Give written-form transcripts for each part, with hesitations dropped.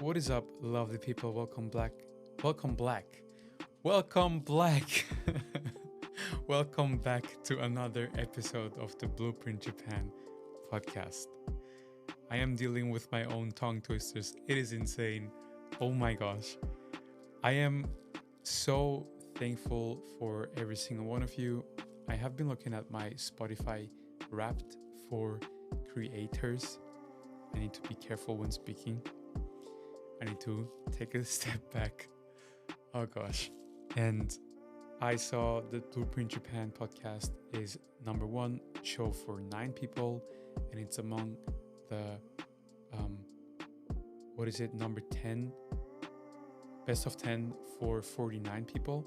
What is up, lovely people? Welcome black. Welcome black. Welcome black. Welcome back to another episode of the Blueprint Japan podcast. I am dealing with my own tongue twisters. It is insane. Oh my gosh. I am so thankful for every single one of you. I have been looking at my Spotify Wrapped for creators. I need to be careful when speaking. I need to take a step back. Oh gosh. And I saw the Blueprint Japan podcast is number one show for 9 people, and it's among the number 10, best of 10 for 49 people.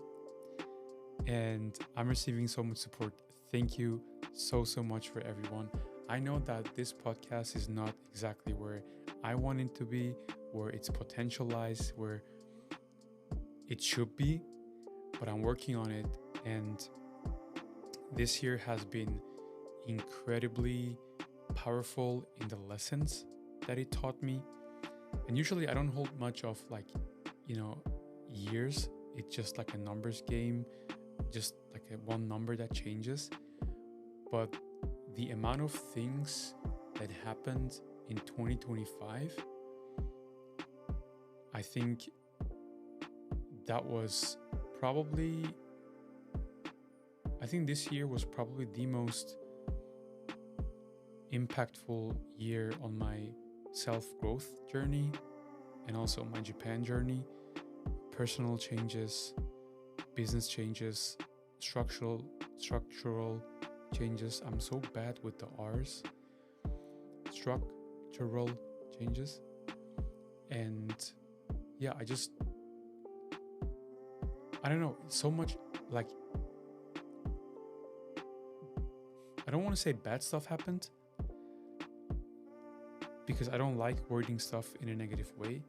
And I'm receiving so much support. Thank you so much for everyone. I know that this podcast is not exactly where I want it to be, where its potential lies, where it should be, but I'm working on it. And this year has been incredibly powerful in the lessons that it taught me. And usually I don't hold much of years. It's just like a numbers game, just like one number that changes. But the amount of things that happened in 2025, I think this year was probably the most impactful year on my self-growth journey and also my Japan journey. Personal changes, business changes, structural changes. I'm so bad with the R's. Structural changes. And yeah, I don't know, so much, like, I don't want to say bad stuff happened because I don't like wording stuff in a negative way,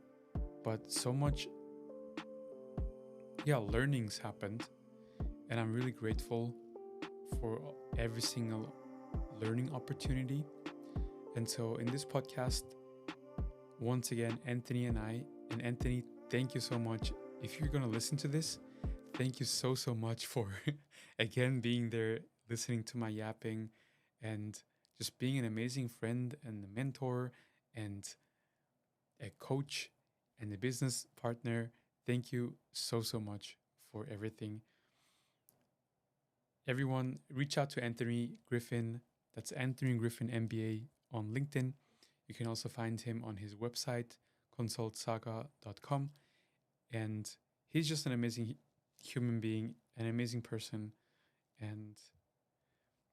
but so much, learnings happened, and I'm really grateful for every single learning opportunity. And so in this podcast, once again, Anthony, thank you so much. If you're going to listen to this, thank you so much for, again, being there, listening to my yapping, and just being an amazing friend and a mentor and a coach and a business partner. Thank you so much for everything. Everyone, reach out to Anthony Griffin. That's Anthony Griffin, M.B.A. on LinkedIn. You can also find him on his website, consultsaga.com. And he's just an amazing human being, an amazing person. And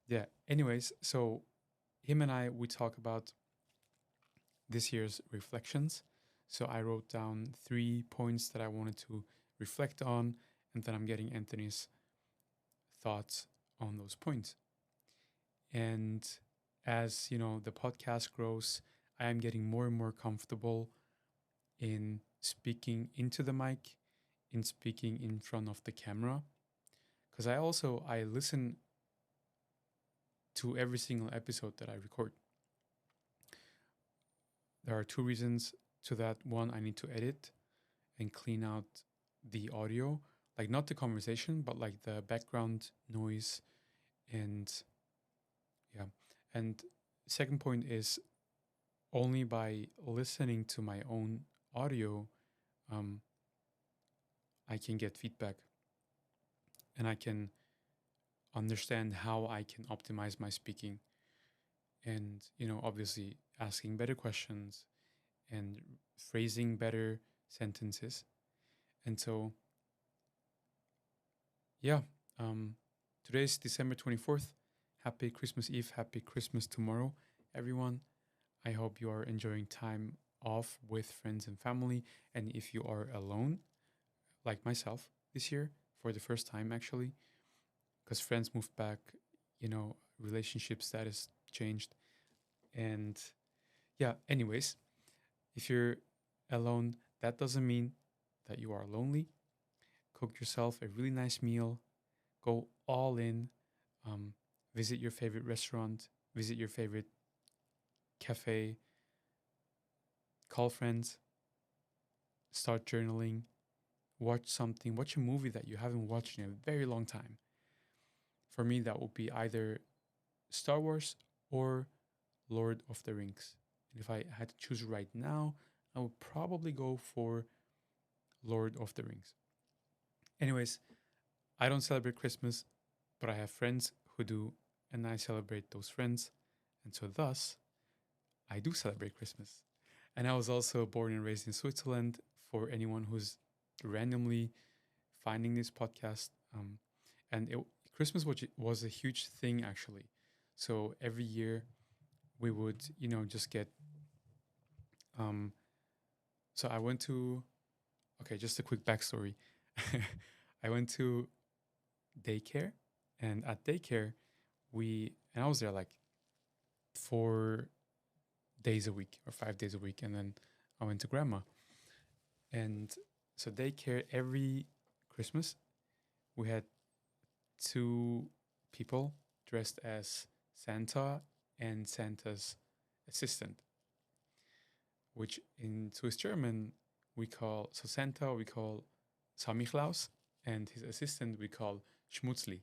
yeah, anyways, so him and we talk about this year's reflections. So I wrote down 3 points that I wanted to reflect on, and then I'm getting Anthony's thoughts on those points. And as the podcast grows, I am getting more and more comfortable in speaking into the mic, in speaking in front of the camera, because I listen to every single episode that I record. There are 2 reasons to that. One, I need to edit and clean out the audio, like not the conversation, but like the background noise. And yeah. And second point is, only by listening to my own audio, I can get feedback and I can understand how I can optimize my speaking. And, obviously asking better questions and phrasing better sentences. And so, today's December 24th. Happy Christmas Eve. Happy Christmas tomorrow, everyone. I hope you are enjoying time off with friends and family. And if you are alone, like myself this year, for the first time actually, because friends moved back, relationship status changed. And anyways, if you're alone, that doesn't mean that you are lonely. Cook yourself a really nice meal, go all in, visit your favorite restaurant, visit your favorite cafe, call friends, start journaling, watch a movie that you haven't watched in a very long time. For me, that would be either Star Wars or Lord of the Rings. And if I had to choose right now, I would probably go for Lord of the Rings. Anyways, I don't celebrate Christmas, but I have friends who do, and I celebrate those friends. And so, thus, I do celebrate Christmas. And I was also born and raised in Switzerland, for anyone who's randomly finding this podcast. And Christmas was a huge thing, actually. So every year we would, just get. Um, so I went to, okay, just a quick backstory. I went to daycare, and at daycare, and I was there like 4 days a week or 5 days a week. And then I went to grandma. And so daycare, every Christmas, we had two people dressed as Santa and Santa's assistant, which in Swiss German Santa we call Samichlaus, and his assistant we call Schmutzli.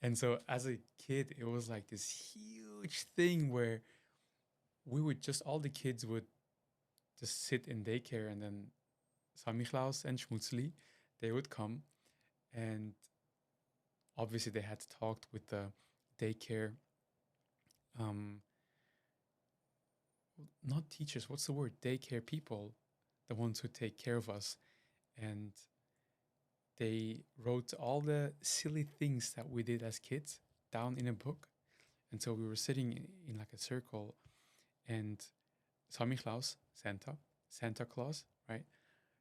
And so as a kid, it was like this huge thing where all the kids would just sit in daycare, and then Samichlaus and Schmutzli, they would come, and obviously they had talked with the daycare, um, not teachers, what's the word? Daycare people, the ones who take care of us. And they wrote all the silly things that we did as kids down in a book. And so we were sitting in like a circle, and Samichlaus, Santa Claus, right?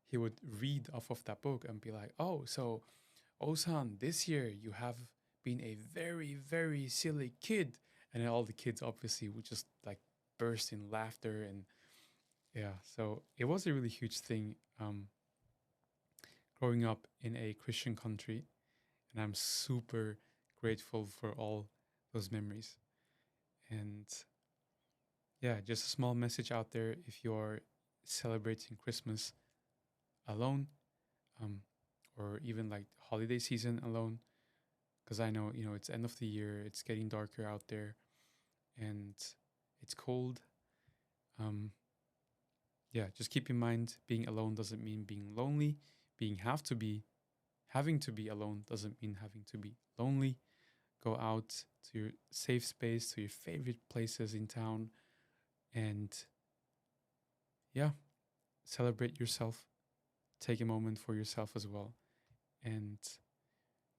He would read off of that book and be like, "Oh, so Osan, this year you have been a very, very silly kid." And then all the kids obviously would just like burst in laughter. And yeah, so it was a really huge thing, growing up in a Christian country. And I'm super grateful for all those memories. And yeah, just a small message out there: if you're celebrating Christmas alone, um, or even like holiday season alone, because I know, it's end of the year, it's getting darker out there, and it's cold. Um, yeah, just keep in mind, being alone doesn't mean being lonely. Having to be alone doesn't mean having to be lonely. Go out to your safe space, to your favorite places in town, and yeah, celebrate yourself. Take a moment for yourself as well. And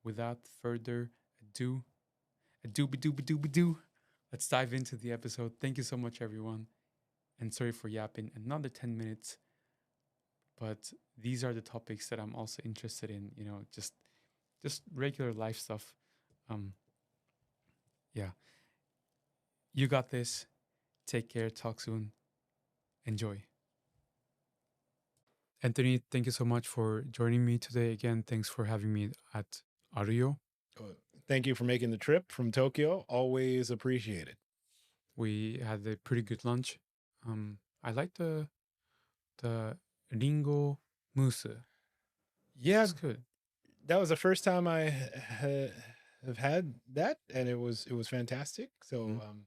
without further ado, a dooby dooby dooby doo, let's dive into the episode. Thank you so much, everyone. And sorry for yapping another 10 minutes, but these are the topics that I'm also interested in, just regular life stuff. Um, yeah, you got this. Take care. Talk soon. Enjoy. Anthony, thank you so much for joining me today. Again, thanks for having me at Ario. Oh, thank you for making the trip from Tokyo. Always appreciate it. We had a pretty good lunch. I like the ringo mousse. Yeah, It's good. that was the first time I have had that, and it was fantastic. So, Mm.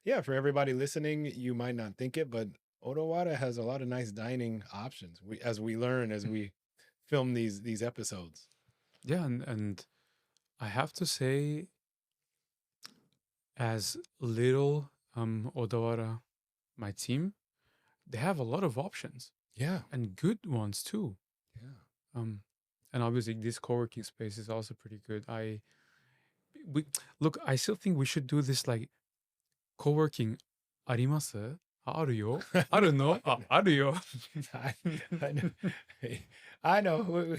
yeah, for everybody listening, you might not think it, but Odawara has a lot of nice dining options. As we learn as we film these episodes. Yeah, and I have to say, as little Odawara, my team, they have a lot of options Yeah, and good ones too. yeah. Um, and obviously this co-working space is also pretty good. We look. I still think we should do this like co-working. Arimasu? Aruyo? Aru no? Aruyo. I, I know. I know.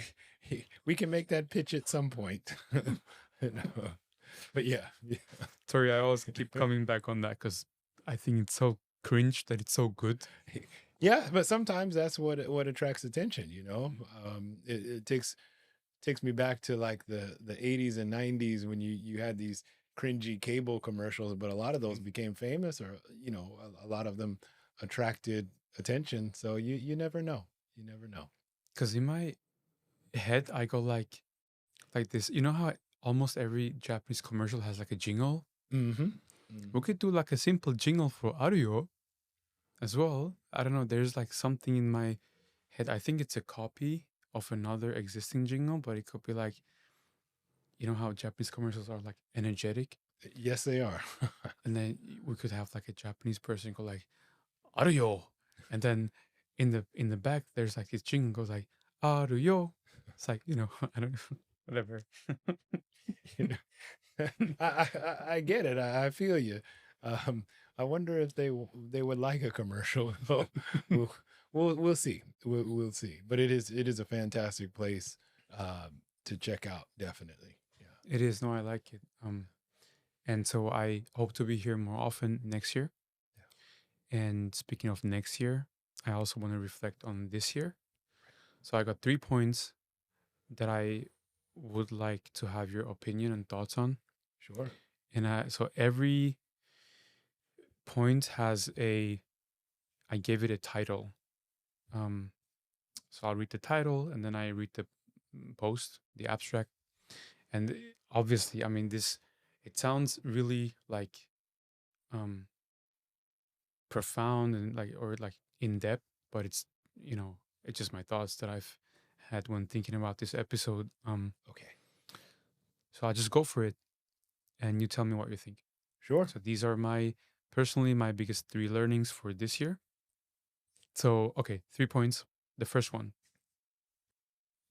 We can make that pitch at some point. But yeah. Sorry, I always keep coming back on that because I think it's so cringe that it's so good. Yeah, but sometimes that's what attracts attention, it takes me back to like the 80s and 90s when you had these cringy cable commercials, but a lot of those became famous, or a lot of them attracted attention. So you never know. You never know. Because in my head, I go like this. You know how almost every Japanese commercial has like a jingle? Mm-hmm. We Mm-hmm. could do like a simple jingle for Aruyo as well. I don't know. There's like something in my head. I think it's a copy of another existing jingle, but it could be like, you know how Japanese commercials are like energetic? Yes, they are. And then we could have like a Japanese person go like, Aruyo. And then in the back, there's like this jingle goes like, Aruyo. It's like, I don't know, whatever. You know, I get it. I feel you. Um, I wonder if they would like a commercial. Well, we'll we'll see. We'll see. But it is a fantastic place to check out. Definitely. Yeah. It is. No, I like it. And so I hope to be here more often next year. And speaking of next year, I also want to reflect on this year. So I got 3 points that I would like to have your opinion and thoughts on. Sure. And so every point I gave it a title. Um, so I'll read the title and then I read the post, the abstract. And obviously, I mean, it sounds really like um, profound and like, or like in depth, but it's just my thoughts that I've had when thinking about this episode. Okay. So I'll just go for it and you tell me what you think. Sure. So these are personally my biggest three learnings for this year. So, okay, 3 points. The first one,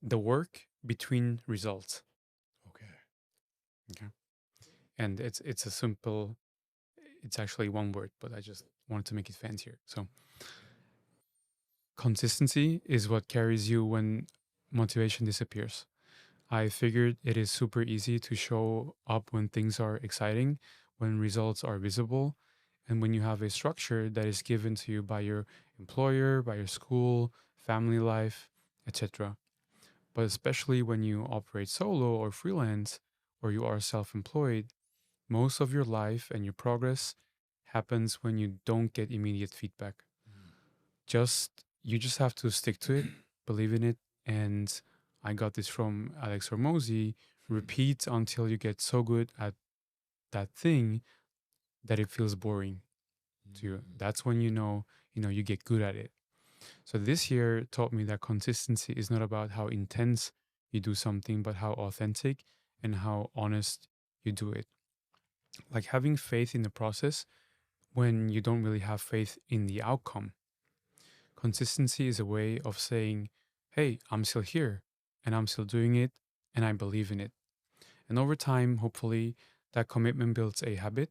the work between results. Okay. Okay. And it's actually one word, but I just wanted to make it fancier. So, consistency is what carries you when motivation disappears. I figured it is super easy to show up when things are exciting, when results are visible, and when you have a structure that is given to you by your employer, by your school, family life, etc. But especially when you operate solo or freelance, or you are self employed, most of your life and your progress happens when you don't get immediate feedback. You just have to stick to it, believe in it, and I got this from Alex Hormozy. Repeat until you get so good at that thing that it feels boring to you. That's when you get good at it. So this year taught me that consistency is not about how intense you do something, but how authentic and how honest you do it. Like having faith in the process when you don't really have faith in the outcome. Consistency is a way of saying, hey, I'm still here and I'm still doing it and I believe in it. And over time, hopefully, that commitment builds a habit,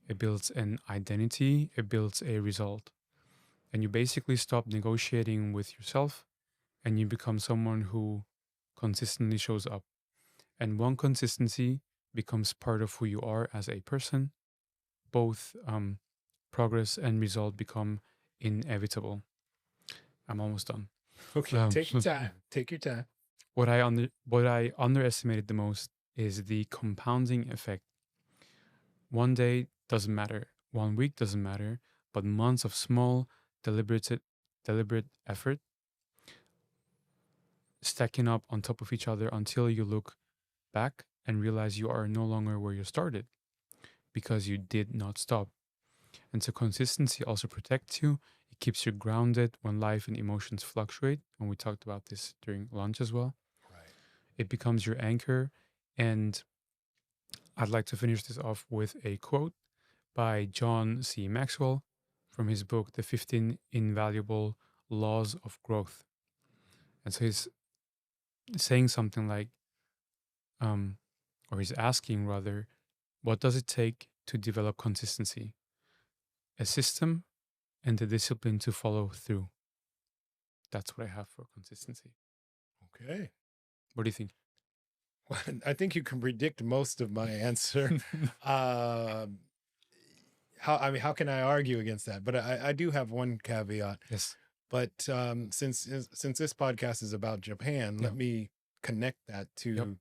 it builds an identity, it builds a result. And you basically stop negotiating with yourself and you become someone who consistently shows up. And one consistency becomes part of who you are as a person. Both progress and result become inevitable. I'm almost done. Okay. Take your time. Take your time. What I underestimated the most is the compounding effect. One day doesn't matter, one week doesn't matter, but months of small, deliberate, deliberate effort stacking up on top of each other until you look back and realize you are no longer where you started because you did not stop. And so consistency also protects you. It keeps you grounded when life and emotions fluctuate. And we talked about this during lunch as well. Right. It becomes your anchor. And I'd like to finish this off with a quote by John C. Maxwell from his book, The 15 Invaluable Laws of Growth. And so he's saying something like, um, or he's asking rather, what does it take to develop consistency? A system and the discipline to follow through. That's what I have for consistency. Okay. What do you think? Well, I think you can predict most of my answer. Um, how can I argue against that? But I do have one caveat. Yes. But since this podcast is about Japan, let me connect that to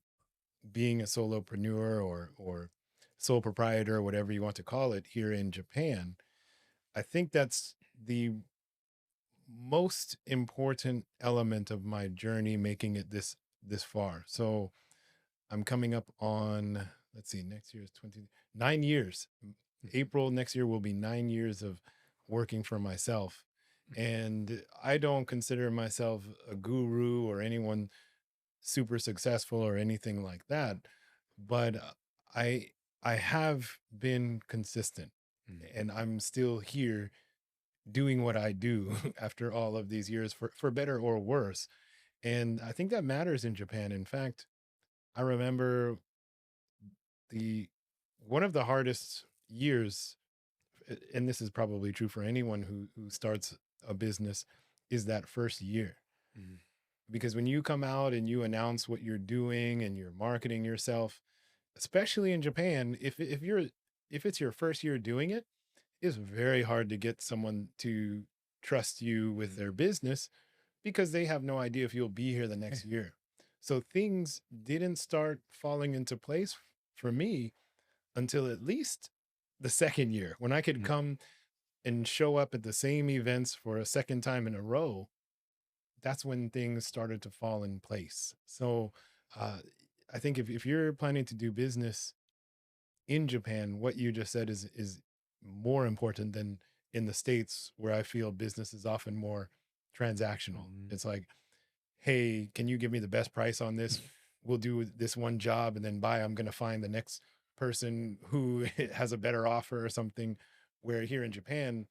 being a solopreneur or sole proprietor, whatever you want to call it, here in Japan. I think that's the most important element of my journey making it this far. So I'm coming up on, let's see, next year is 29 years. April next year will be 9 years of working for myself. And I don't consider myself a guru or anyone super successful or anything like that, but I I have been consistent, and I'm still here doing what I do after all of these years, for better or worse. And I think that matters in Japan. In fact, I remember the one of the hardest years, and this is probably true for anyone who starts a business, is that first year. Mm. Because when you come out and you announce what you're doing and you're marketing yourself, especially in Japan, if it's your first year doing it, it's very hard to get someone to trust you with their business because they have no idea if you'll be here the next year. So things didn't start falling into place for me until at least the second year, when I could come and show up at the same events for a second time in a row. That's when things started to fall in place. So uh, I think if you're planning to do business in Japan, what you just said is more important than in the States, where I feel business is often more transactional. It's like, hey, can you give me the best price on this? We'll do this one job, and then bye. I'm going to find the next person who has a better offer or something. Where here in Japan,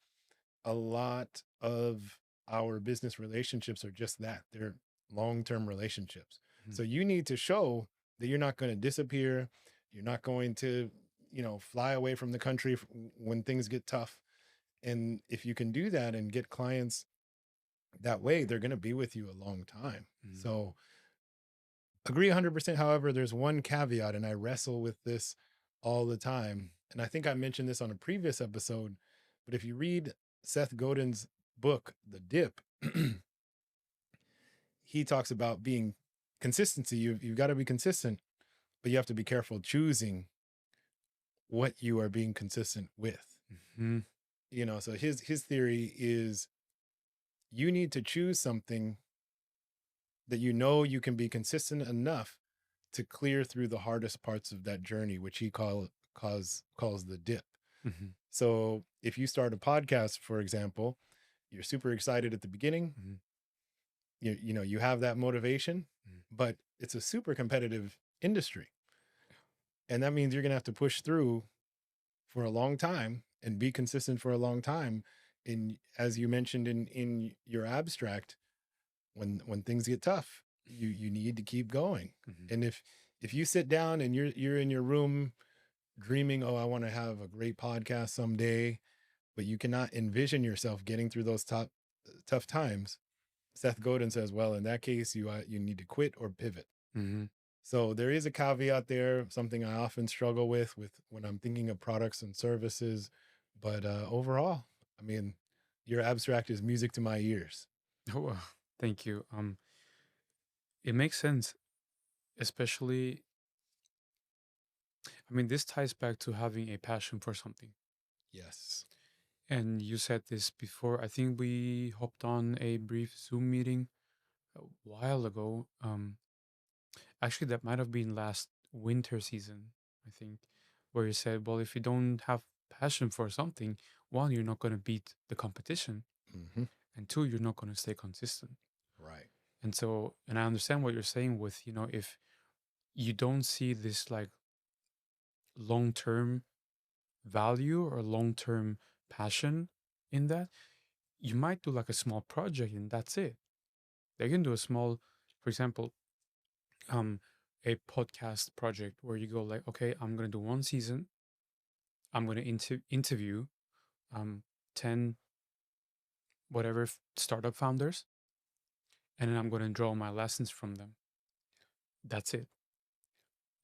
a lot of our business relationships are just that. They're long-term relationships. So you need to show that you're not going to disappear. You're not going to, fly away from the country when things get tough. And if you can do that and get clients that way, they're going to be with you a long time. So agree 100%. However, there's one caveat, and I wrestle with this all the time. And I think I mentioned this on a previous episode, but if you read Seth Godin's book, The Dip, he talks about being consistency. You've got to be consistent, but you have to be careful choosing what you are being consistent with. So his theory is you need to choose something that you can be consistent enough to clear through the hardest parts of that journey, which he calls the dip. So if you start a podcast, for example, you're super excited at the beginning. You have that motivation, but it's a super competitive industry. And that means you're going to have to push through for a long time and be consistent for a long time. And as you mentioned in your abstract, when things get tough, you need to keep going. And if you sit down and you're in your room dreaming, oh, I want to have a great podcast someday, but you cannot envision yourself getting through those tough times, Seth Godin says, well, in that case, you need to quit or pivot. So there is a caveat there, something I often struggle with when I'm thinking of products and services. But overall, I mean, your abstract is music to my ears. Oh, well, thank you. It makes sense, especially. I mean, this ties back to having a passion for something. Yes. And you said this before. I think we hopped on a brief Zoom meeting a while ago. Actually, that might have been last winter season, I think, where you said, well, if you don't have passion for something, one, you're not going to beat the competition. And two, you're not going to stay consistent. Right. And so, and I understand what you're saying with, if you don't see this like long-term value or long-term passion in that, you might do like a small project and that's it. They can do a small, for example, a podcast project where you go like, okay, I'm gonna do one season. I'm gonna interview 10 whatever startup founders, and then I'm gonna draw my lessons from them. That's it.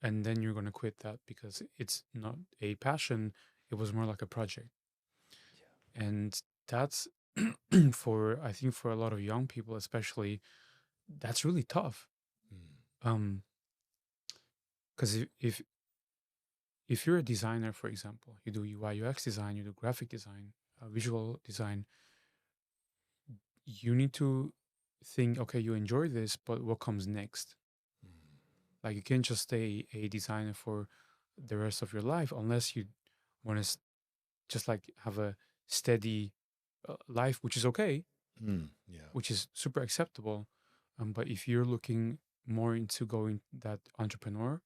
And then you're gonna quit that because it's not a passion. It was more like a project. And that's I think for a lot of young people, especially, that's really tough. Because if you're a designer, for example, you do UI UX design, you do graphic design, visual design, you need to think, okay, you enjoy this, but what comes next? Mm. Like you can't just stay a designer for the rest of your life unless you want to just like have a steady life, which is okay, Mm. Yeah. which is super acceptable. But if you're looking more into going that entrepreneur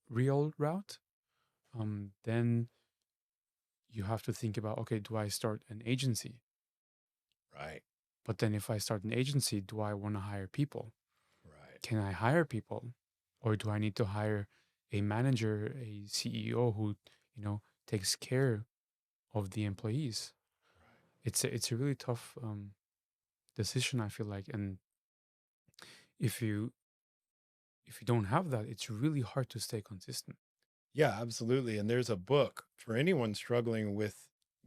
real route, then you have to think about, okay, do I start an agency? Right. But then if I start an agency, do I want to hire people? Right. Can I hire people? Or do I need to hire a manager, a CEO who, takes care of the employees? It's a really tough decision, I feel like. And if you if you don't have that, it's really hard to stay consistent. Yeah, absolutely. And there's a book for anyone struggling with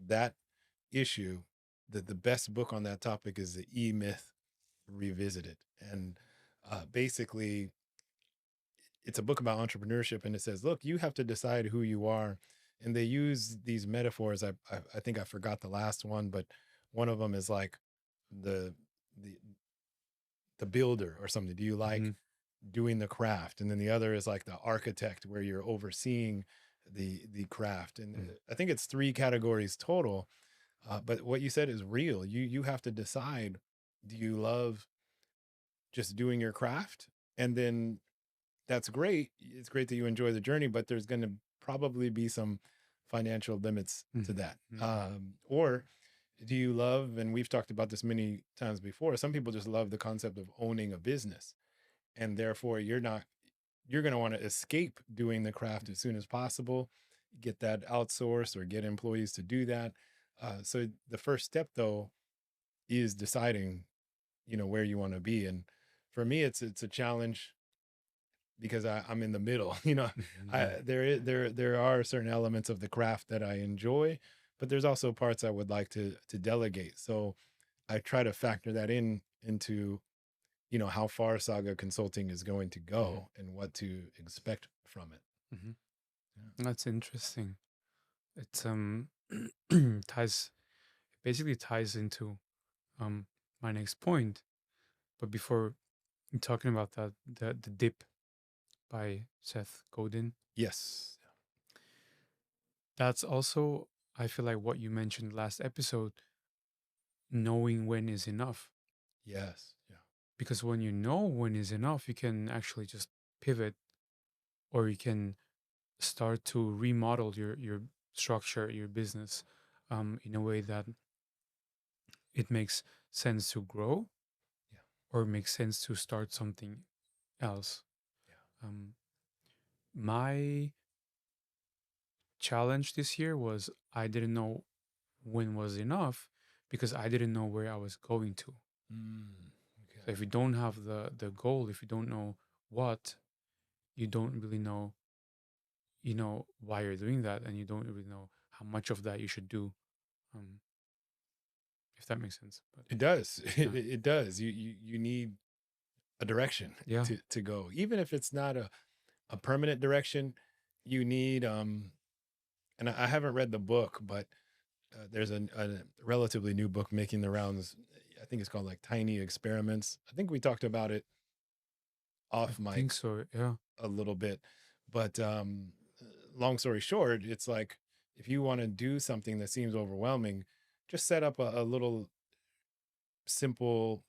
that issue. That the best book on that topic is the E Myth Revisited. And basically, it's a book about entrepreneurship. And it says, look, you have to decide who you are. And they use these metaphors. I think I forgot the last one, but one of them is like the, the, the builder or something. Do you Hmm. like doing the craft? And then the other is like the architect, where you're overseeing the craft. And I think it's three categories total. But what you said is real. You have to decide, do you love just doing your craft? And then that's great. It's great that you enjoy the journey, but there's going to probably be some financial limits to Hmm. that. Or do you love, and we've talked about this many times before, some people just love the concept of owning a business. And therefore, you're going to want to escape doing the craft as soon as possible, get that outsourced or get employees to do that. So the first step, though, is deciding, where you want to be. And for me, it's a challenge because I'm in the middle. Yeah. There are certain elements of the craft that I enjoy, but there's also parts I would like to delegate. So I try to factor that into how far Saga Consulting is going to Hmm. go and what to expect from it. Hmm. Yeah. That's interesting. It's ties basically ties into um my next point. But before talking about that, the dip by Seth Godin, Yes. that's also, I feel like, what you mentioned last episode, knowing when is enough. Yes. Yeah. Because when you know when is enough, you can actually just pivot, or you can start to remodel your structure, your business, in a way that it makes sense to grow, Yeah. or makes sense to start something else. Yeah. Um, my challenge this year was I didn't know when was enough because I didn't know where I was going to. So Okay. if you don't have the goal, if you don't know what, you don't really know, why you're doing that, and you don't really know how much of that you should do. Um, if that makes sense. But It does. yeah, It does. You need a direction yeah, to go, even if it's not a permanent direction. You need and I haven't read the book, but there's a relatively new book making the rounds. I think it's called like Tiny Experiments. I think we talked about it I off think mic so. Yeah. a little bit, but long story short, it's like if you want to do something that seems overwhelming, just set up a little simple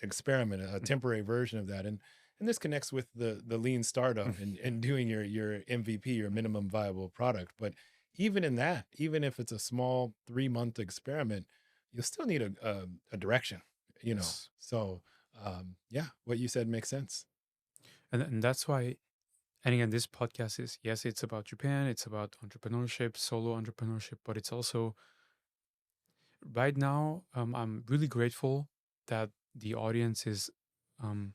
experiment, a temporary version of that. And this connects with the lean startup and doing your MVP, your minimum viable product. But even in that, even if it's a small 3-month experiment, you'll still need a direction, Yes. So yeah, what you said makes sense. And that's why, and again, this podcast is, yes, it's about Japan, it's about entrepreneurship, solo entrepreneurship, but it's also right now, I'm really grateful that the audience is um,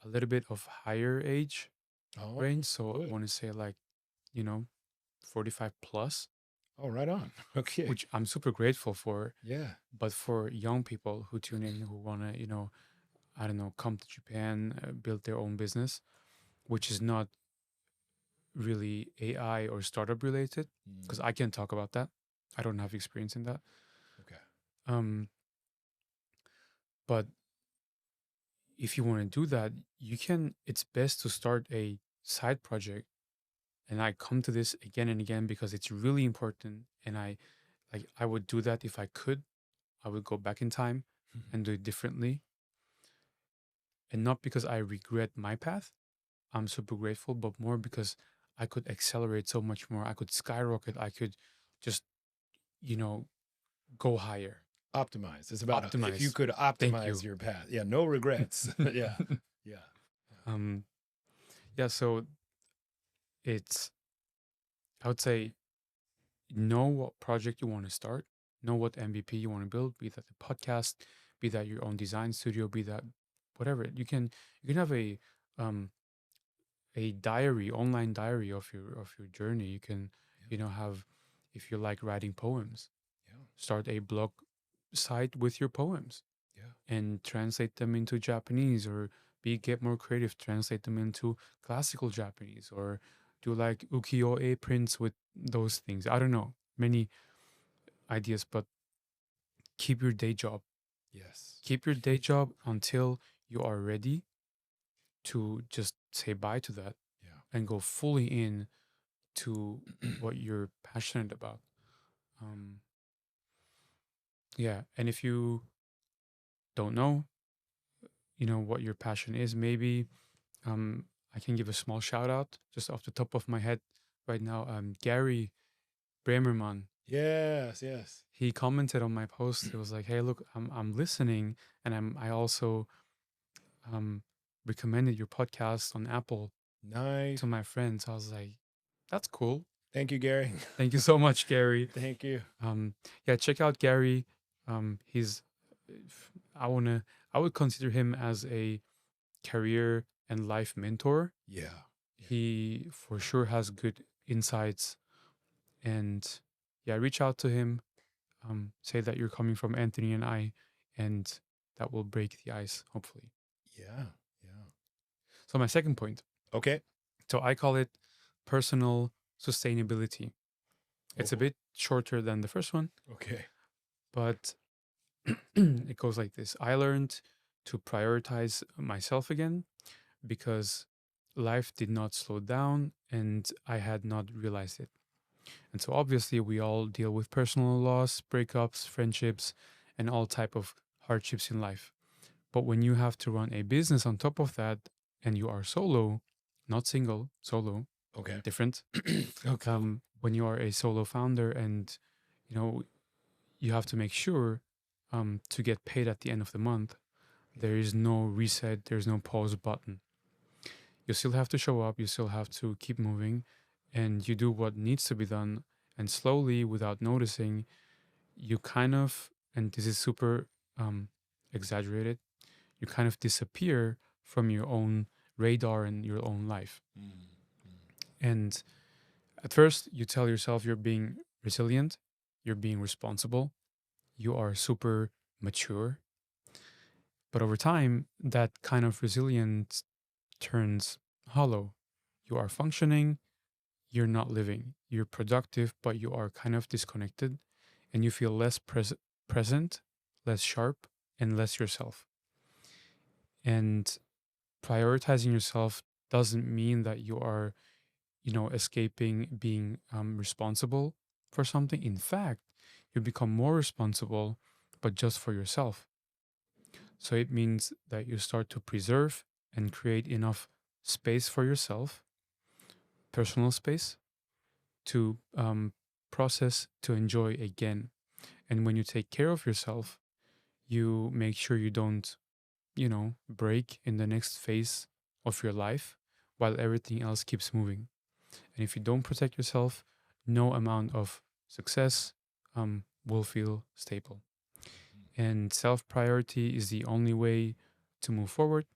a little bit of higher age Oh, range. So I good. want to say like, you know, 45 plus, Oh, right on. Okay. which I'm super grateful for. Yeah. But for young people who tune in, who want to, I don't know, come to Japan, build their own business, which is not really AI or startup related, because Mm, I can't talk about that. I don't have experience in that. okay. Um, But if you want to do that, it's best to start a side project. And I come to this again and again because it's really important. And I would do that if I could. I would go back in time and do it differently. And not because I regret my path. I'm super grateful, but more because I could accelerate so much more. I could skyrocket. I could just, you know, go higher. Optimize. It's about if you Optimize. could Thank you. optimize your path. Yeah, no regrets. Yeah. Yeah. um, yeah. So it's, I would say, know what project you want to start, know what MVP you want to build, be that a podcast, be that your own design studio, be that whatever. You can have um a diary, online diary of your journey. You can, Yeah. have, if you like writing poems, Yeah. start a blog site with your poems Yeah. and translate them into Japanese, or get more creative, translate them into classical Japanese, or do like ukiyo-e prints with those things. I don't know, many ideas, but keep your day job. Yes. Keep your day job until you are ready to just say bye to that Yeah. and go fully in to what you're passionate about. Um, yeah, and if you don't know, what your passion is, maybe I can give a small shout out just off the top of my head right now. Gary Bremerman, Yes. Yes. he commented on my post. It was like, "Hey, look, I'm listening, and I also um recommended your podcast on Apple Nice. to my friends." I was like, "That's cool. Thank you, Gary. Thank you so much, Gary." Thank you. Yeah, check out Gary. He's I wanna I would consider him as a career and life mentor. Yeah. He for sure has good insights, and yeah, reach out to him. Say that you're coming from Anthony and I, and that will break the ice, hopefully. Yeah. Yeah. So my second point. Okay. So I call it personal sustainability. It's a Oh, bit shorter than the first one, okay. but it goes like this. I learned to prioritize myself again because life did not slow down and I had not realized it. And so obviously we all deal with personal loss, breakups, friendships, and all type of hardships in life. But when you have to run a business on top of that and you are solo, not single, solo, Okay. different. Okay. When you are a solo founder and you know you have to make sure to get paid at the end of the month, there is no reset, there's no pause button. You still have to show up, you still have to keep moving, and you do what needs to be done. And slowly, without noticing, you kind of, and this is super exaggerated, you kind of disappear from your own radar and your own life. Mm. And at first, you tell yourself you're being resilient, you're being responsible, you are super mature. But over time, that kind of resilience turns hollow. You are functioning, you're not living. You're productive, but you are kind of disconnected and you feel less present, less sharp, and less yourself. And prioritizing yourself doesn't mean that you are, escaping being responsible for something. In fact, you become more responsible, but just for yourself. So it means that you start to preserve and create enough space for yourself, personal space, to process, to enjoy again. And when you take care of yourself, you make sure you don't, break in the next phase of your life while everything else keeps moving. And if you don't protect yourself, no amount of success will feel stable. And self priority is the only way to move forward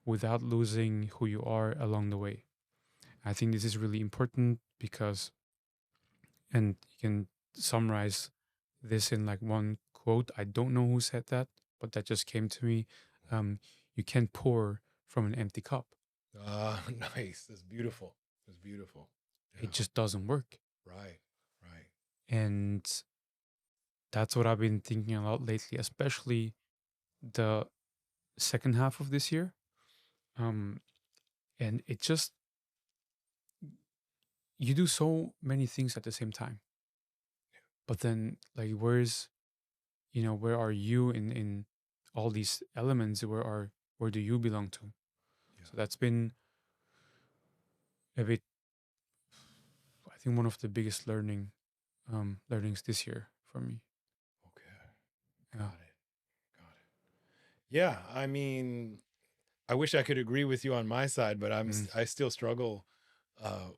without losing who you are along the way. I think this is really important because, and you can summarize this in like one quote. I don't know who said that, but that just came to me. Um, you can't pour from an empty cup. Nice. That's beautiful. That's beautiful. Yeah. It just doesn't work. Right. Right. And that's what I've been thinking a lot lately, especially the second half of this year. Um, and it just, you do so many things at the same time. But then, like, where are you in all these elements? Where do you belong to? Yeah. So that's been a bit, I think, one of the biggest learnings this year for me. Okay. Yeah. Got it. Got it. Yeah. I mean, I wish I could agree with you on my side, but Mm, I still struggle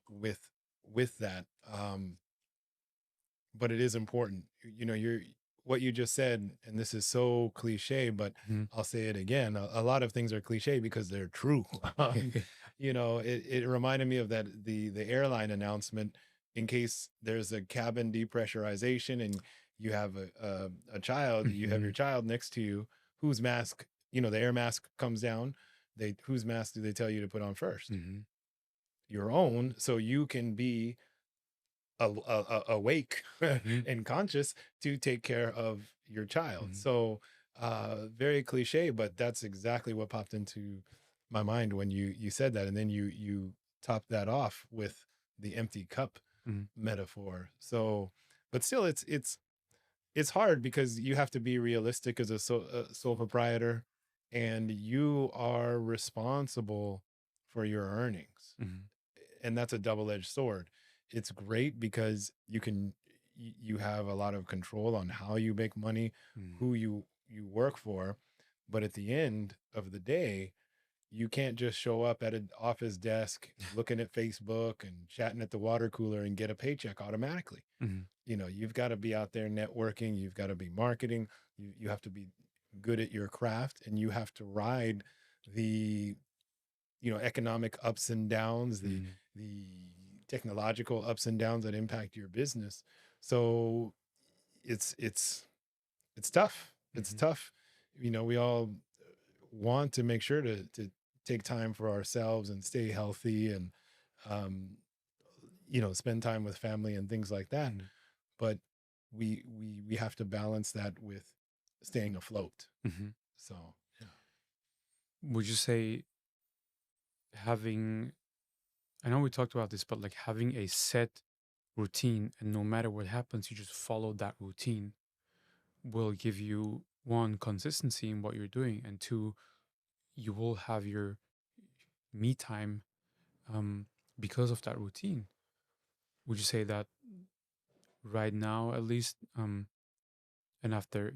with that. But it is important. You know, you're what you just said, and this is so cliche, but mhm. I'll say it again. A lot of things are cliche because they're true. You know, it reminded me of that the airline announcement in case there's a cabin depressurization and you have a child, you have your Mhm, child next to you, whose mask, you know, the air mask comes down. They whose mask do they tell you to put on first? mhm, Your own, so you can be awake mhm, and conscious to take care of your child. mhm, So very cliche, but that's exactly what popped into my mind when you said that. And then you top that off with the empty cup mhm, metaphor. So, but still it's hard because you have to be realistic as a sole proprietor, and you are responsible for your earnings, mhm, and that's a double-edged sword. It's great because you have a lot of control on how you make money, mhm. who you work for, but at the end of the day, you can't just show up at an office desk looking at Facebook and chatting at the water cooler and get a paycheck automatically. Mhm, You know, you've got to be out there networking, you've got to be marketing, you have to be good at your craft, and you have to ride the economic ups and downs, mhm, the technological ups and downs that impact your business. So it's tough. It's mhm, tough. You know, we all want to make sure to take time for ourselves and stay healthy, and um spend time with family and things like that. mhm, But we have to balance that with staying afloat. mhm. So yeah. Would you say having, I know we talked about this, but like having a set routine and no matter what happens, you just follow that routine will give you, one, consistency in what you're doing, and two, you will have your me time um, because of that routine. Would you say that right now, at least, and after,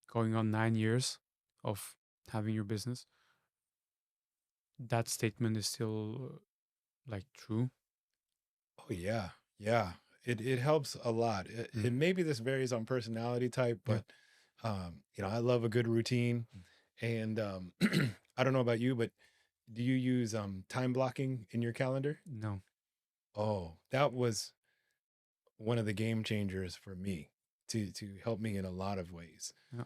going on 9 years of having your business, that statement is still like true? Oh yeah, yeah. It helps a lot. Mm, Maybe this varies on personality type, yeah. but I love a good routine, Mm. and I don't know about you, but do you use time blocking in your calendar? No. Oh, that was one of the game changers for me to help me in a lot of ways. Yeah.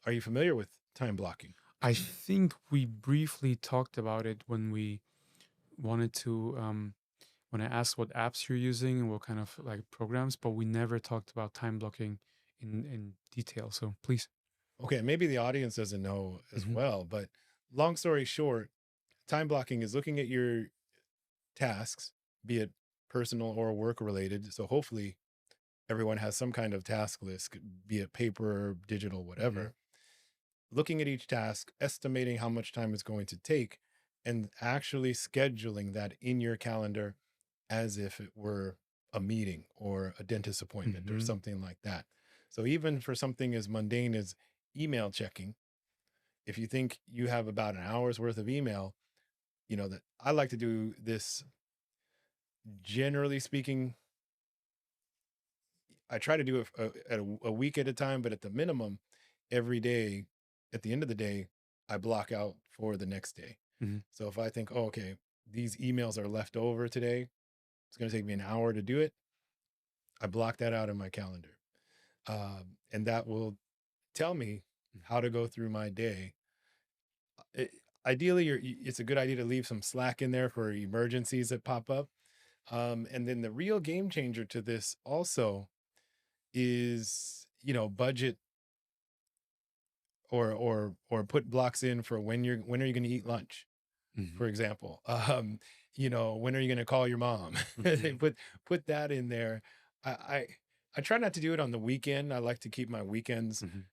Are you familiar with time blocking? I think we briefly talked about it when we wanted to, when I asked what apps you're using and what kind of like programs, but we never talked about time blocking in detail. So please. Okay, maybe the audience doesn't know as Hmm. well, but long story short, time blocking is looking at your tasks, be it personal or work related. So hopefully everyone has some kind of task list, be it paper, digital, Hmm. whatever. Looking at each task, estimating how much time it's going to take, and actually scheduling that in your calendar as if it were a meeting or a dentist appointment or Hmm. something like that. So even for something as mundane as email checking, if you think you have about an hour's worth of email, that I like to do this, generally speaking, I try to do it at a week at a time, but at the minimum, every day, at the end of the day, I block out for the next day. Hmm. So if I think, oh, okay, these emails are left over today, it's going to take me an hour to do it. I block that out in my calendar. And that will tell me how to go through my day. It, Ideally, it's a good idea to leave some slack in there for emergencies that pop up. And then the real game changer to this also is, budget or put blocks in for when are you going to eat lunch, Mhm. for example. When are you going to call your mom? They Mhm. put that in there. I, I I try not to do it on the weekend. I like to keep my weekends Mhm.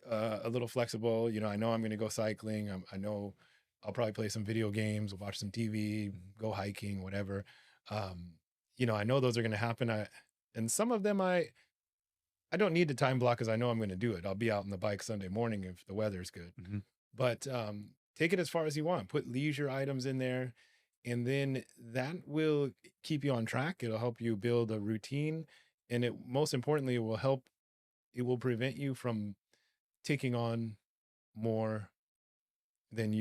a little flexible. I know I'm going to go cycling. I know I'll probably play some video games, watch some TV, go hiking, whatever. Um, I know those are going to happen. And some of them I don't need to time block because I know I'm going to do it. I'll be out on the bike Sunday morning if the weather's good. Mhm. But take it as far as you want. Put leisure items in there, and then that will keep you on track. It'll help you build a routine, and it most importantly, it will help. It will prevent you from taking on more than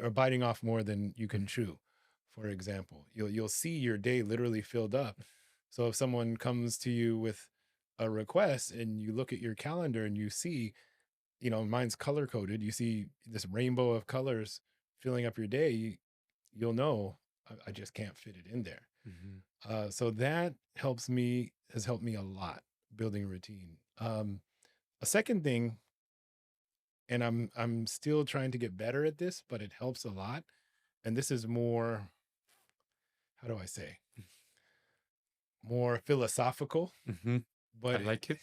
or biting off more than you can Mhm. chew. For example, you'll see your day literally filled up. So if someone comes to you with a request and you look at your calendar and you see, mine's color coded, you see this rainbow of colors filling up your day, you'll know I just can't fit it in there. Mhm. So that has helped me a lot building a routine. A second thing, and I'm still trying to get better at this, but it helps a lot. And this is more, how do I say, more philosophical, Mhm. I but like it.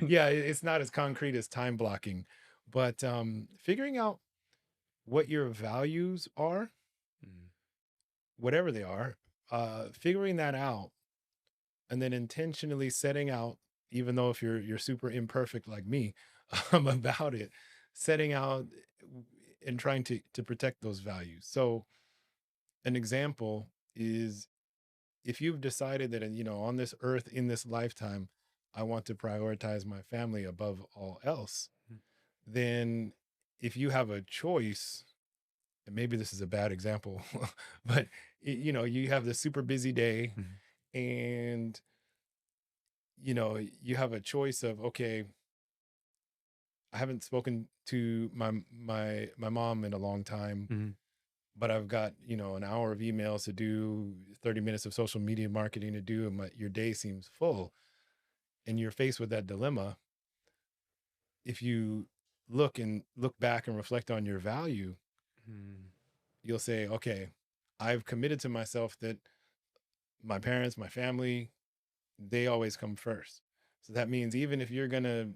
yeah, it's not as concrete as time blocking. But figuring out what your values are, Mm. whatever they are, figuring that out, and then intentionally setting out, even though if you're super imperfect like me, about it, setting out and trying to protect those values. So an example is, if you've decided that, on this earth in this lifetime, I want to prioritize my family above all else, Mhm. then if you have a choice, and maybe this is a bad example, but you have this super busy day, Mhm. and you have a choice of, okay, I haven't spoken to my mom in a long time, Mhm. but I've got, an hour of emails to do, 30 minutes of social media marketing to do, and your day seems full, and you're faced with that dilemma. If you look back and reflect on your value, Mhm. you'll say, okay, I've committed to myself that my parents, my family, they always come first. So that means even if you're going to,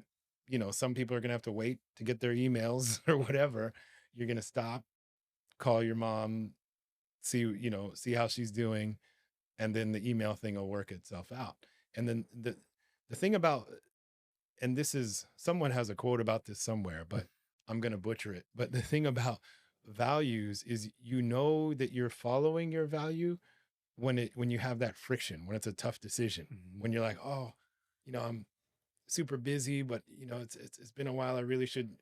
some people are going to have to wait to get their emails or whatever, you're going to stop, call your mom, see how she's doing, and then the email thing will work itself out. And then the thing about, and this is, someone has a quote about this somewhere, but I'm going to butcher it. But the thing about values is, that you're following your value when you have that friction, when it's a tough decision, Mhm. when you're like, oh, I'm super busy, but it's been a while. I really should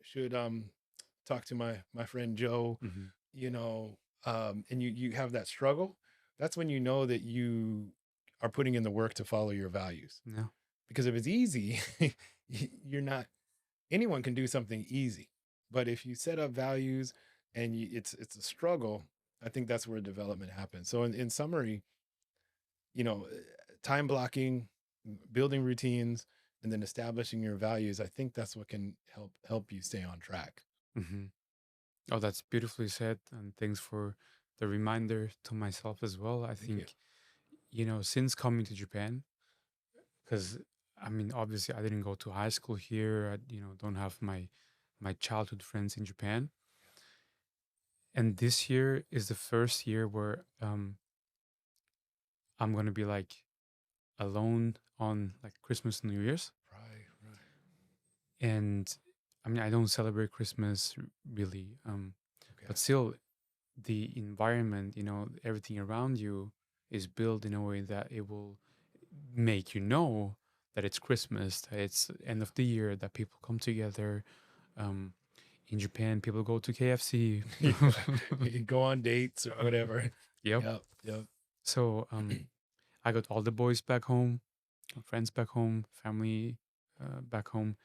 talk to my friend Joe, Mhm. and you have that struggle. That's when you know that you are putting in the work to follow your values. Yeah. Because if it's easy, you're not, anyone can do something easy. But if you set up values and it's a struggle, I think that's where development happens. So in summary, you know, time blocking, building routines, and then establishing your values, I think that's what can help you stay on track. Mhm. Oh, that's beautifully said. And thanks for the reminder to myself as well. I Thank you. think, since coming to Japan, because I mean, obviously, I didn't go to high school here. I, don't have my childhood friends in Japan. And this year is the first year where I'm gonna be like alone on like Christmas and New Year's. Right, right. And I mean, I don't celebrate Christmas really, Okay. but still, the environment, everything around you is built in a way that it will make you know that it's Christmas, that it's end of the year, that people come together. Um, in Japan, people go to KFC. Yeah. You go on dates or whatever. Yep. Yep, yep. So I got all the boys back home, friends back home, family back home.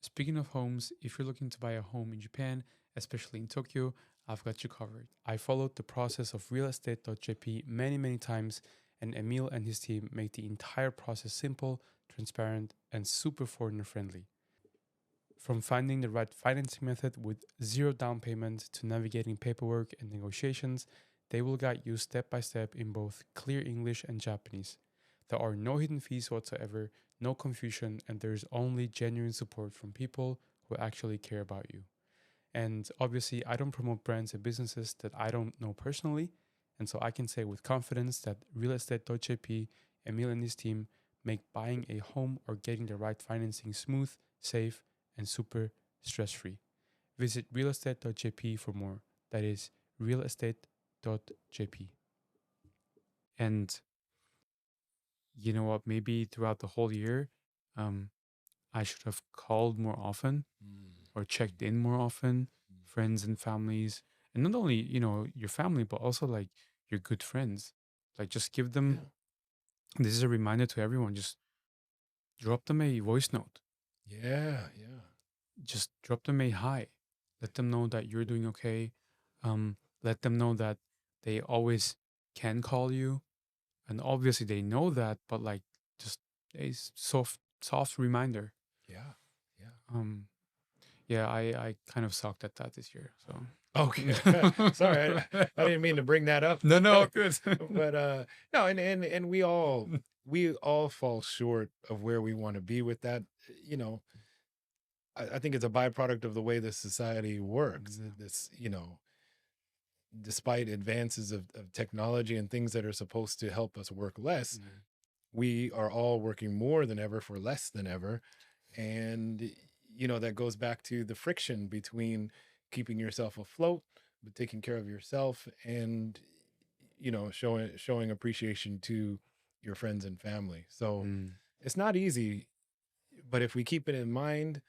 Speaking of homes, if you're looking to buy a home in Japan, especially in Tokyo, I've got you covered. I followed the process of realestate.jp many, many times, and Emil and his team make the entire process simple, transparent, and super foreigner friendly. From finding the right financing method with zero down payment to navigating paperwork and negotiations, they will guide you step by step in both clear English and Japanese. There are no hidden fees whatsoever, no confusion, and there is only genuine support from people who actually care about you. And obviously, I don't promote brands and businesses that I don't know personally. And so I can say with confidence that realestate.jp, Emil and his team make buying a home or getting the right financing smooth, safe, and super stress free. Visit realestate.jp for more. That is realestate.jp. And you know what? Maybe throughout the whole year, um, I should have called more often or checked in more often, friends and families. And not only, your family, but also like your good friends. Like just give them, this is a reminder to everyone, just drop them a voice note. Yeah, yeah. Just drop them a hi. Let them know that you're doing okay. Let them know that they always can call you. And obviously they know that, but like just a soft reminder. Yeah, yeah. Yeah, I kind of sucked at that this year. So Okay. Sorry, I didn't mean to bring that up. no, good. But no, and we all fall short of where we want to be with that. You know, I think it's a byproduct of the way this society works. This, despite advances of technology and things that are supposed to help us work less, we are all working more than ever for less than ever. And, that goes back to the friction between keeping yourself afloat, but taking care of yourself and, showing appreciation to your friends and family. So it's not easy, but if we keep it in mind,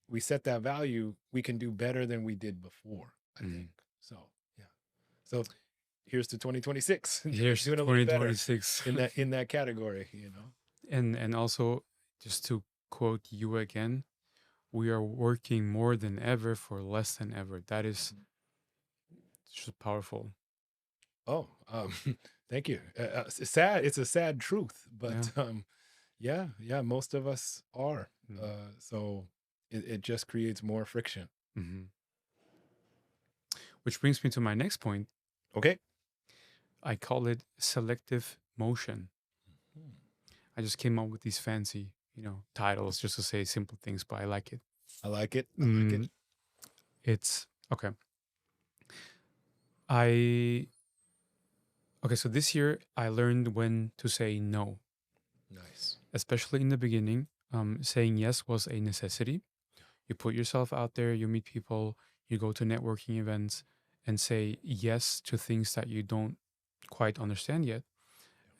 we set that value, we can do better than we did before, I think. So, yeah. So here's to 2026. Here's doing a little better 2026 in that category, And also, just to quote you again, we are working more than ever for less than ever. That is just powerful. Oh, thank you. It's sad. It's a sad truth, but yeah, most of us are. So it just creates more friction. Which brings me to my next point. Okay. I call it selective motion. I just came up with these fancy, titles just to say simple things, but I like it. I like it. I like it. It's okay. So this year I learned when to say no. Nice. Especially in the beginning, saying yes was a necessity. You put yourself out there, you meet people, you go to networking events and say yes to things that you don't quite understand yet.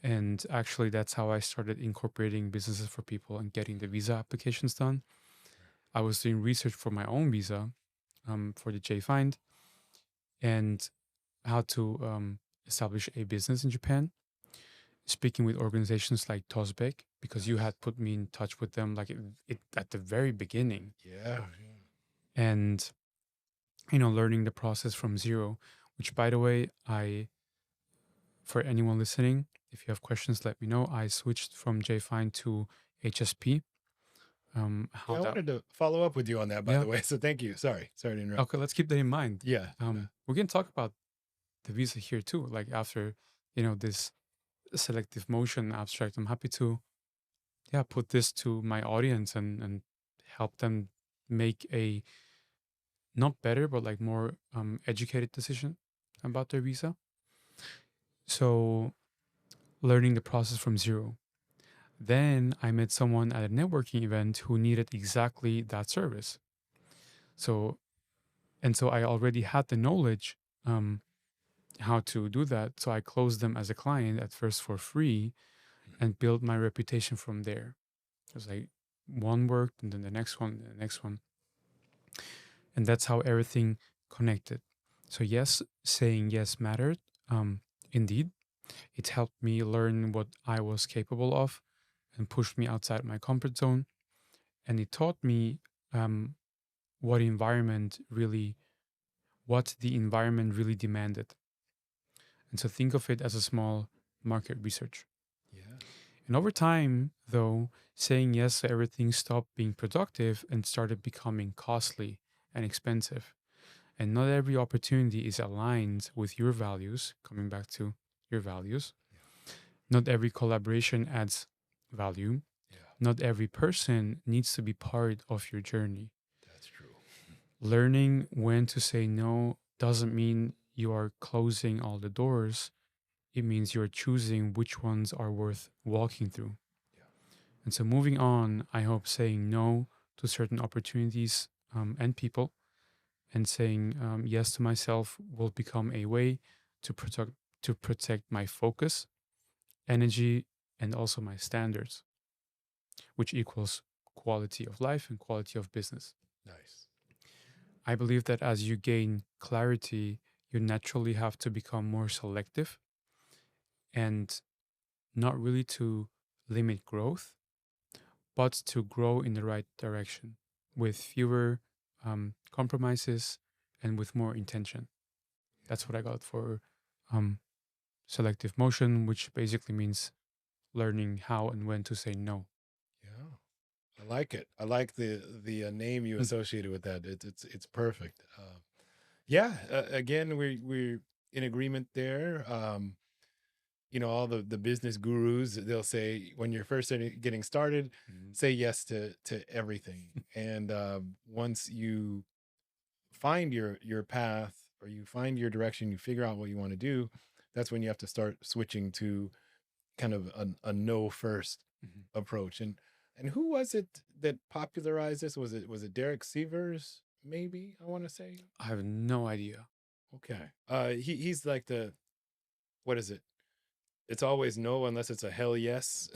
And actually, that's how I started incorporating businesses for people and getting the visa applications done. I was doing research for my own visa for the J-Find and how to establish a business in Japan. Speaking with organizations like Tosbek, because you had put me in touch with them like it at the very beginning. Yeah. And, learning the process from zero, which by the way, for anyone listening, if you have questions, let me know. I switched from J-Find to HSP. I wanted to follow up with you on that, by the way. So thank you. Sorry to interrupt. Okay, let's keep that in mind. Yeah. We're going to talk about the visa here too. Like after, this selective motion abstract, I'm happy to, put this to my audience and help them make a not better, but like more educated decision about their visa. So learning the process from zero. Then I met someone at a networking event who needed exactly that service. So I already had the knowledge how to do that. So I closed them as a client at first for free and built my reputation from there. It was like one worked and then the next one, and the next one. And that's how everything connected. So yes, saying yes mattered. Indeed, it helped me learn what I was capable of and pushed me outside my comfort zone. And it taught me what the environment really demanded. And so think of it as a small market research. Yeah. And over time, though, saying yes to everything stopped being productive and started becoming costly and expensive. And not every opportunity is aligned with your values, coming back to your values. Yeah. Not every collaboration adds value. Yeah. Not every person needs to be part of your journey. That's true. Learning when to say no doesn't mean you are closing all the doors. It means you're choosing which ones are worth walking through. Yeah. And so, moving on, I hope saying no to certain opportunities and people and saying yes to myself will become a way to protect my focus, energy, and also my standards, which equals quality of life and quality of business. Nice. I believe that as you gain clarity, you naturally have to become more selective and not really to limit growth, but to grow in the right direction with fewer compromises and with more intention. That's what I got for um, selective motion, which basically means learning how and when to say no. Yeah. I like it. I like the name you Mm. associated with that. It's perfect. Yeah. Again, we're in agreement there. All the business gurus, they'll say when you're first getting started, Mhm. say yes to everything. And once you find your path or you find your direction, you figure out what you want to do, that's when you have to start switching to kind of a no first Mhm. approach. And who was it that popularized this? Was it Derek Sievers? Maybe, I want to say. I have no idea. Okay. He's like the, what is it? It's always no unless it's a hell yes.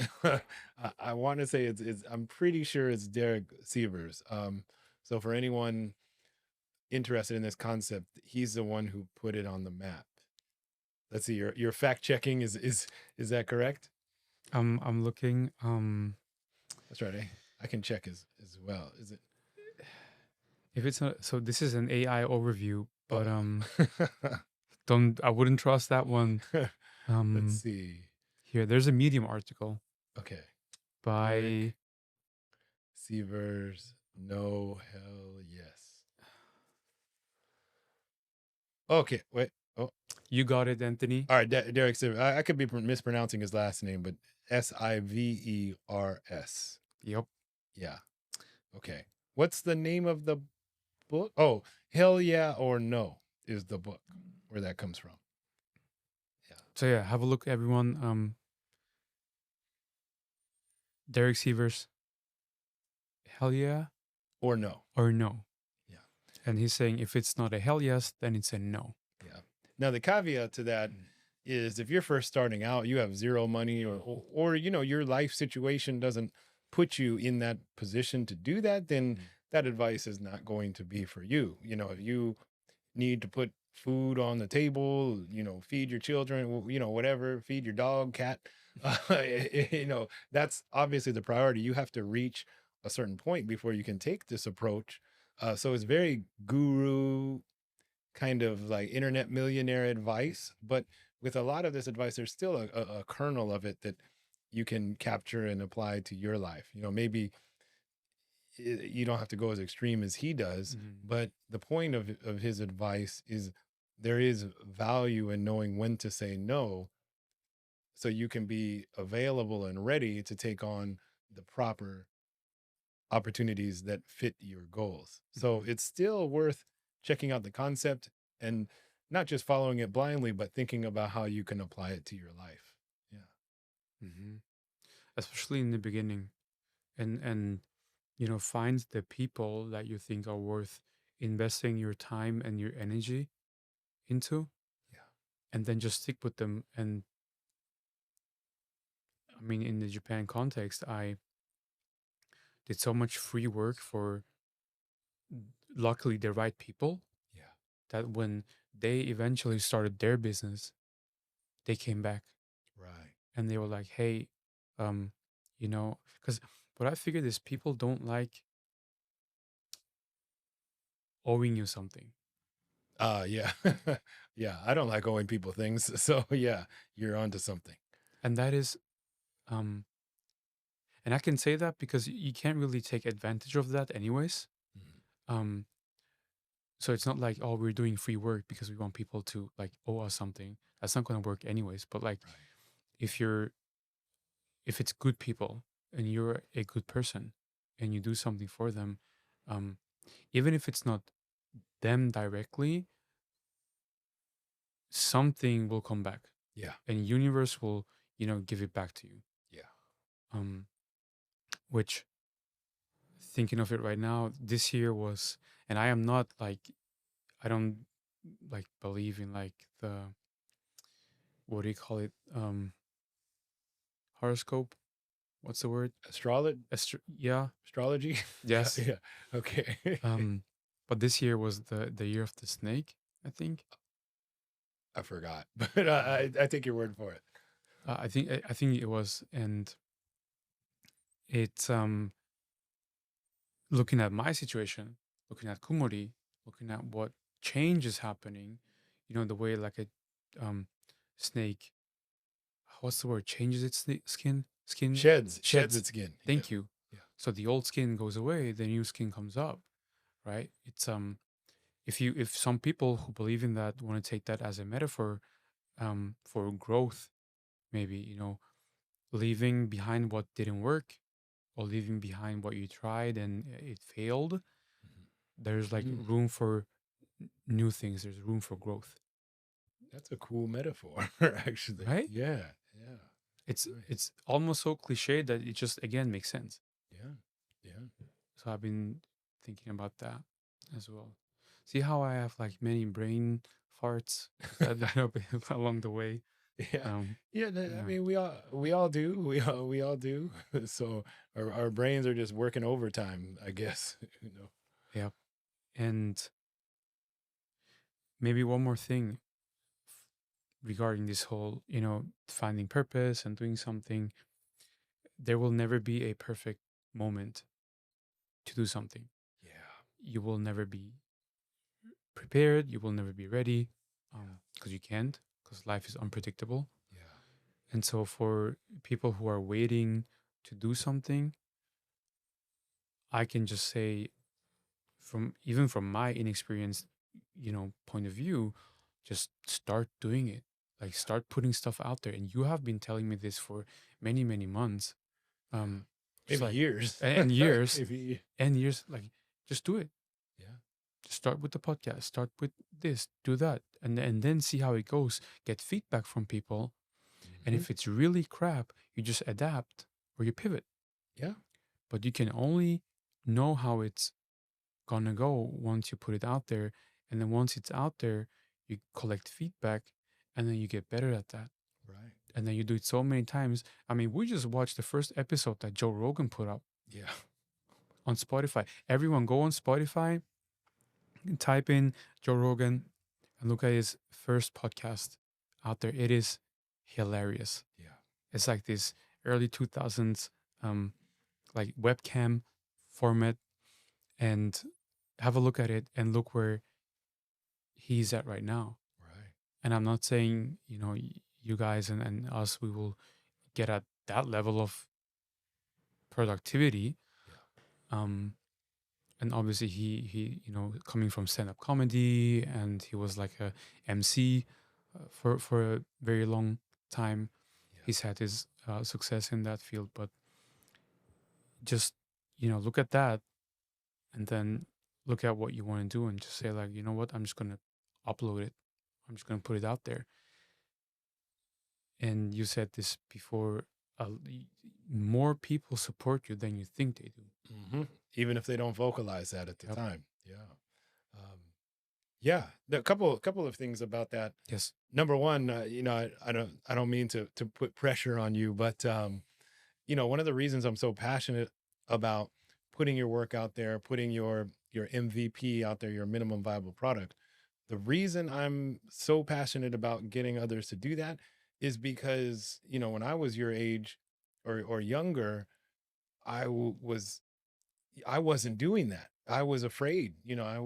I want to say it's I'm pretty sure it's Derek Sievers. So for anyone interested in this concept, he's the one who put it on the map. Let's see, your fact checking is that correct? I'm looking. That's right. I can check as well. Is it? If it's not, so this is an AI overview, but Uh-oh. don't I wouldn't trust that one. Let's Um, see. Here, there's a Medium article Okay. by Derek Sievers, no hell yes. Okay, wait. Oh, You got it, Anthony. all right. Derek Sievers. I could be mispronouncing his last name, but Sivers. Yep. Yeah. Okay. What's the name of the book? Oh, Hell Yeah or No is the book where that comes from. Yeah. So yeah, have a look, everyone. Derek Sievers, hell yeah Or no. or no, Yeah. and he's saying if it's not a hell yes, then it's a no. Yeah. Now the caveat to that is if you're first starting out, you have zero money or your life situation doesn't put you in that position to do that, then that advice is not going to be for you. If you need to put food on the table, feed your children, whatever, feed your dog, cat, that's obviously the priority. You have to reach a certain point before you can take this approach. So it's very guru kind of like internet millionaire advice, but with a lot of this advice, there's still a kernel of it that you can capture and apply to your life. Maybe you don't have to go as extreme as he does, but the point of his advice is there is value in knowing when to say no so you can be available and ready to take on the proper opportunities that fit your goals. So it's still worth checking out the concept and not just following it blindly, but thinking about how you can apply it to your life. Yeah. Especially in the beginning, and find the people that you think are worth investing your time and your energy into, Yeah. and then just stick with them. And I mean, in the Japan context, I did so much free work for luckily the right people Yeah. that when they eventually started their business, they came back Right. and they were like, hey, because what I figured is people don't like owing you something. Yeah. Yeah. I don't like owing people things. So yeah, you're onto something. And that is, um, And I can say that because you can't really take advantage of that anyways. Mhm. Um, so it's not like, oh, we're doing free work because we want people to like owe us something. That's not going to work anyways. But like, Right. if you're if it's good people and you're a good person and you do something for them, um, even if it's not them directly, something will come back, Yeah. and universe will, give it back to you. Yeah. Um, which, thinking of it right now, this year was, and I am not like, I don't like believe in like the, what do you call it? Horoscope. What's the word? Astrology. Yeah. Astrology. Yeah. Yes. Yeah. Okay. Um, but this year was the year of the snake, I think. I forgot, but I take your word for it. I think it was, and it's looking at my situation, looking at Kumori, looking at what change is happening. The way like a snake, what's the word? Changes its skin Sheds sheds. its skin. Yeah. Thank you. Yeah. So the old skin goes away, the new skin comes up, right? It's if some people who believe in that want to take that as a metaphor for growth, maybe, leaving behind what didn't work or leaving behind what you tried and it failed, there's like Mm. room for new things, there's room for growth, That's a cool metaphor, actually. right? Yeah. Yeah. it's Nice. it's almost so cliche that it just again makes sense. Yeah. Yeah. So I've been thinking about that as well. See how I have like many brain farts that happen along the way. Yeah. um Yeah. I yeah. mean, we all do. We all do. So our brains are just working overtime, I guess. Yeah. And maybe one more thing regarding this whole, finding purpose and doing something. There will never be a perfect moment to do something. Yeah. You will never be prepared. You will never be ready, because you can't, because life is unpredictable. Yeah. And so, for people who are waiting to do something, I can just say, from my inexperienced, point of view, just start doing it. Like, Yeah. start putting stuff out there. And you have been telling me this for many, many months. Yeah. Just Maybe like, years. and years Maybe. and years, like, just do it. Yeah. Just start with the podcast, start with this, do that, and then see how it goes. Get feedback from people, and Hmm. if it's really crap, you just adapt or you pivot. Yeah. But you can only know how it's gonna go once you put it out there, and then once it's out there, you collect feedback, and then you get better at that. Right. And then you do it so many times. I mean, we just watched the first episode that Joe Rogan put up Yeah. on Spotify. Everyone go on Spotify, type in Joe Rogan, and look at his first podcast out there. It is hilarious. Yeah. It's like this early 2000s like webcam format, and have a look at it and look where he's at right now. Right. And I'm not saying, you guys and us, we will get at that level of productivity. Yeah. Um, and obviously he coming from stand-up comedy, and he was like a MC for a very long time. Yeah. He's had his success in that field, but just look at that, and then look at what you want to do, and just say like, you know what, I'm just gonna upload it, I'm just gonna put it out there. And you said this before, more people support you than you think they do. Hmm. Even if they don't vocalize that at the Yep. time. Yeah. Um, yeah. A couple of things about that. Yes. Number one, I don't mean to put pressure on you, but one of the reasons I'm so passionate about putting your work out there, putting your MVP out there, your minimum viable product. The reason I'm so passionate about getting others to do that is because, when I was your age or younger, I wasn't doing that. I was afraid, I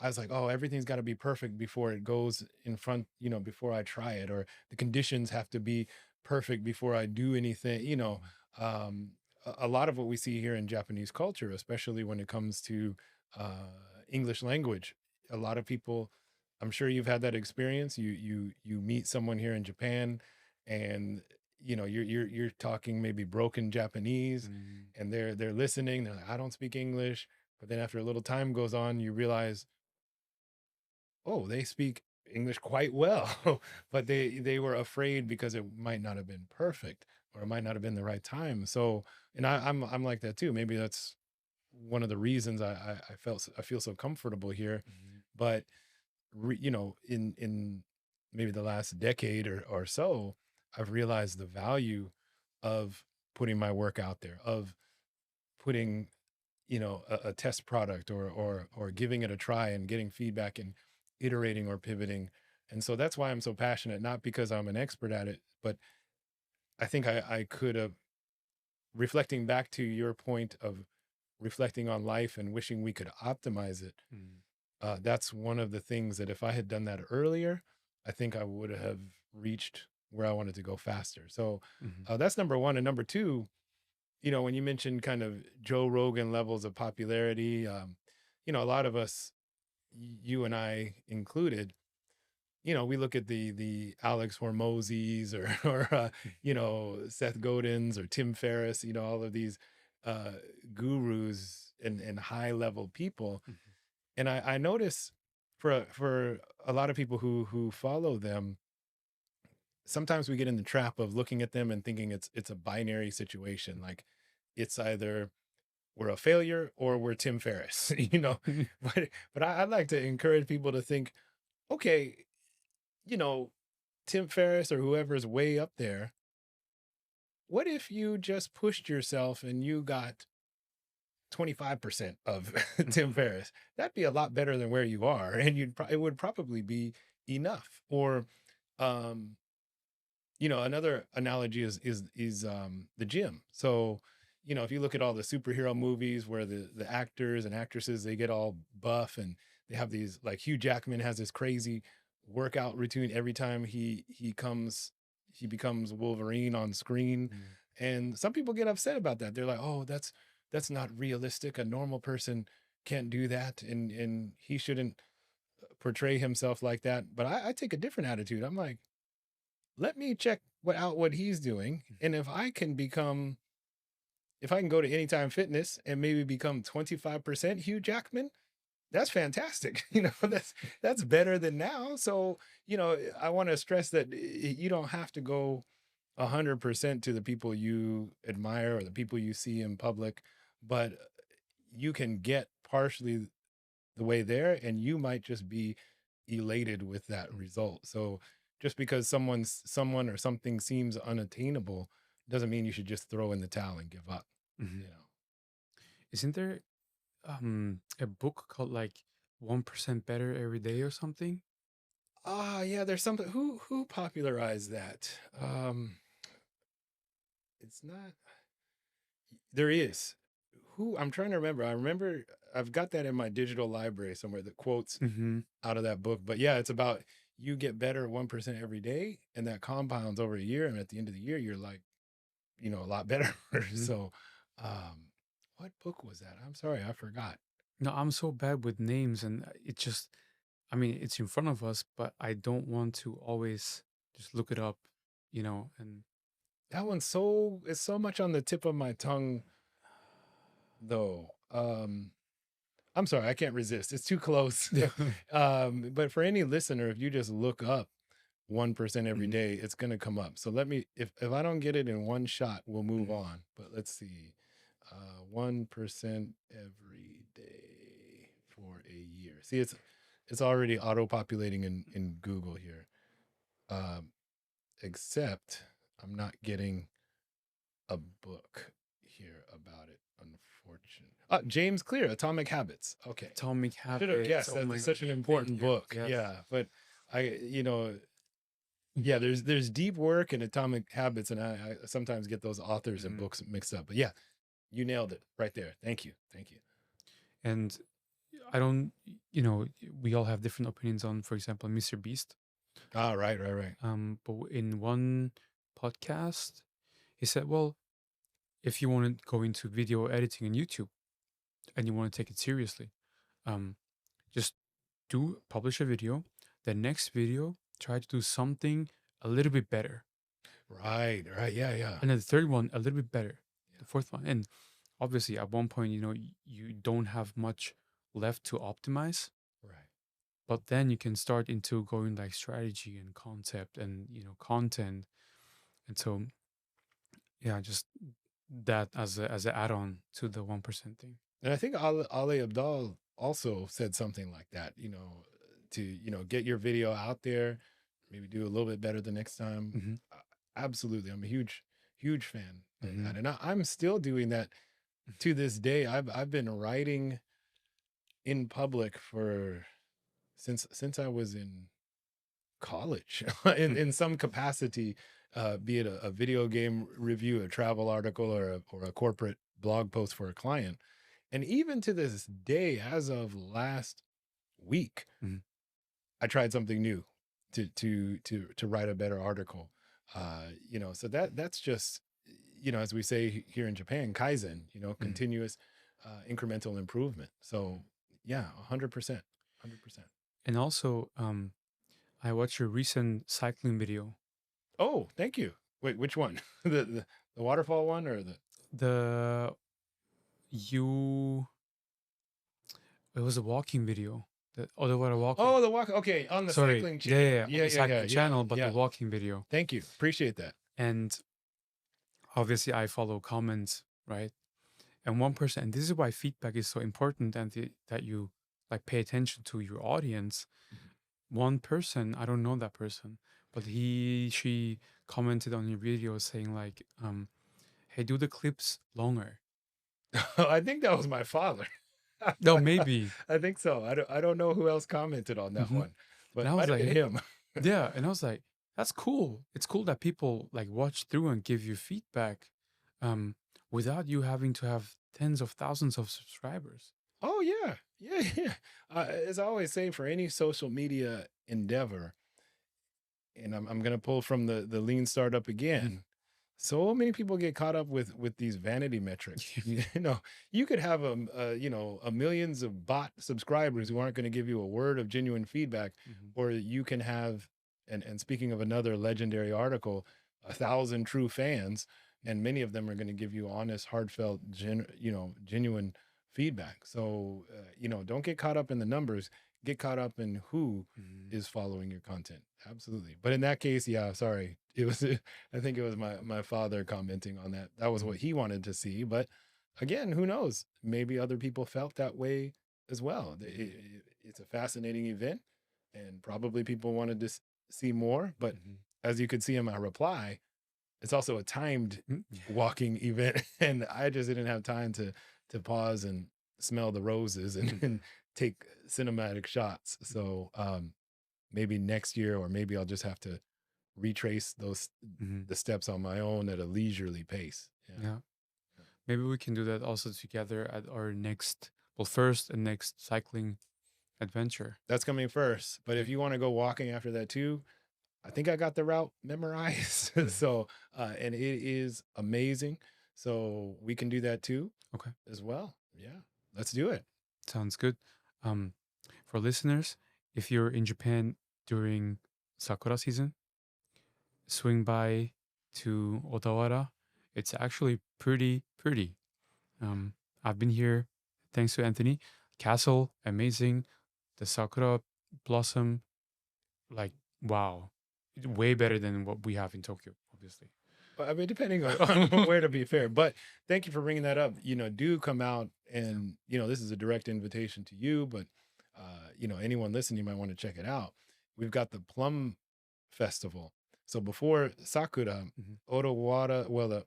was like, oh, everything's got to be perfect before it goes in front, before I try it, or the conditions have to be perfect before I do anything. Um, a lot of what we see here in Japanese culture, especially when it comes to English language. A lot of people, I'm sure you've had that experience. You meet someone here in Japan, and you're talking maybe broken Japanese, Mm. and they're listening. They're like, I don't speak English, but then after a little time goes on, you realize, oh, they speak English quite well, but they were afraid because it might not have been perfect, or it might not have been the right time. So, and I'm like that too. Maybe that's one of the reasons I feel so comfortable here. Mhm. But in maybe the last decade or so, I've realized the value of putting my work out there, of putting a test product, or giving it a try and getting feedback and iterating or pivoting. And so that's why I'm so passionate, not because I'm an expert at it, but I think I could have, reflecting back to your point of reflecting on life and wishing we could optimize it. Mm. That's one of the things that if I had done that earlier, I think I would have reached where I wanted to go faster. So Mhm. that's number one. And number two, when you mentioned kind of Joe Rogan levels of popularity, a lot of us, you and I included, we look at the Alex Hormozis, or Seth Godins or Tim Ferriss, all of these uh, gurus and high level people, Mhm. and I notice for a lot of people who follow them, sometimes we get in the trap of looking at them and thinking it's a binary situation, like it's either we're a failure or we're Tim Ferriss, but I'd like to encourage people to think, okay, you know, Tim Ferriss or whoever's way up there, what if you just pushed yourself and you got 25% of Tim Mhm. Ferriss? That'd be a lot better than where you are, and it would probably be enough. Or um another analogy is the gym. So if you look at all the superhero movies where the actors and actresses, they get all buff, and they have these, like Hugh Jackman has this crazy workout routine every time he becomes Wolverine on screen. Mm. And some people get upset about that. They're like, oh, that's not realistic. A normal person can't do that, and he shouldn't portray himself like that. But I take a different attitude. I'm like, let me check out what he's doing. And if I can go to Anytime Fitness and maybe become 25% Hugh Jackman, that's fantastic. That's better than now. So, I want to stress that you don't have to go 100% to the people you admire or the people you see in public, but you can get partially the way there, and you might just be elated with that result. So just because someone or something seems unattainable doesn't mean you should just throw in the towel and give up, Mhm. you know. Isn't there a book called like 1% Better Every Day or something? Yeah, there's something, who popularized that. It's not, there is, who, I'm trying to remember. I remember I've got that in my digital library somewhere, the quotes Mhm. out of that book. But yeah, it's about, you get better 1% every day, and that compounds over a year, and at the end of the year you're like, a lot better. Mhm. So, um, what book was that? I'm sorry, I forgot. No, I'm so bad with names, and it just, I mean, it's in front of us, but I don't want to always just look it up, and That one's it's so much on the tip of my tongue, though. I'm sorry, I can't resist. It's too close. yeah. But for any listener, if you just look up 1% every Mhm. day, it's gonna come up. So let me, if I don't get it in one shot, we'll move Mhm. on. But let's see. 1% every day for a year. See, it's already auto-populating in Google here. Um, except I'm not getting a book here about it, unfortunately. James Clear, Atomic Habits. Okay. Atomic Should have Habits. guessed. Oh my That's such gosh. an Thank important you. book. Yes. Yeah. But yeah, there's deep work in Atomic Habits, and I sometimes get those authors and Mhm. books mixed up. But yeah, you nailed it right there. Thank you. Thank you. And I don't, we all have different opinions on, for example, Mr. Beast. Ah, right, right, right. But in one podcast, he said, well, if you want to go into video editing on YouTube and you want to take it seriously, um, just publish a video. The next video, try to do something a little bit better. Right, right. Yeah, yeah. And then the third one, a little bit better. Yeah. The fourth one. And obviously, at one point, you don't have much left to optimize. Right. But then you can start into going like strategy and concept and content. And so, yeah, just that as an add-on to the 1% thing. And I think Ali Abdal also said something like that, to, get your video out there, maybe do a little bit better the next time. Mm-hmm. Absolutely. I'm a huge, huge fan of Mm-hmm. that. And I'm still doing that to this day. I've been writing in public since I was in college in some capacity, be it a video game review, a travel article, or a corporate blog post for a client. And even to this day, as of last week, Mhm. I tried something new to write a better article. So that's just, as we say here in Japan, kaizen, continuous incremental improvement. So yeah, 100%. And also, I watched your recent cycling video. Oh, thank you. Wait, which one? The waterfall one or It was a walking video. The Odawara walking. Oh, the walk. Okay, on the Sorry. cycling channel. Yeah, on the cycling channel, but yeah. the walking video. Thank you. Appreciate that. And obviously, I follow comments, right? And 1%. And this is why feedback is so important, and that you like pay attention to your audience. One person, I don't know that person, but she commented on your video saying like, "Hey, do the clips longer." I think that was my father. No, maybe. I think so. I don't know who else commented on that one, but And I was like, him. Yeah, and I was like, that's cool. It's cool that people like watch through and give you feedback, without you having to have tens of thousands of subscribers. Oh yeah, yeah. As I always say, for any social media endeavor, and I'm gonna pull from the lean startup again. So many people get caught up with these vanity metrics. You could have a millions of bot subscribers who aren't going to give you a word of genuine feedback, or you can have, and speaking of another legendary article, 1,000 true fans, and many of them are going to give you honest, heartfelt, genuine feedback. So don't get caught up in the numbers. Get caught up in who is following your content. Absolutely. But in that case, yeah, sorry. I think it was my father commenting on that. That was what he wanted to see. But again, who knows? Maybe other people felt that way as well. It's a fascinating event, and probably people wanted to see more. But as you could see in my reply, it's also a timed walking event, and I just didn't have time to pause and smell the roses and take cinematic shots. So maybe next year, or maybe I'll just have to retrace the steps on my own at a leisurely pace. Yeah. Maybe we can do that also together at our first and next cycling adventure. That's coming first. But if you want to go walking after that too, I think I got the route memorized. So, and it is amazing. So we can do that too. Okay. As well. Yeah. Let's do it. Sounds good. For listeners, if you're in Japan during Sakura season, swing by to Odawara. It's actually pretty pretty. I've been here thanks to Anthony. Castle, amazing. The Sakura blossom, like wow, way better than what we have in Tokyo, obviously. I mean, depending on where, to be fair. But thank you for bringing that up. Do come out, and this is a direct invitation to you, but anyone listening might want to check it out. We've got the Plum Festival. So before Sakura, Odawara,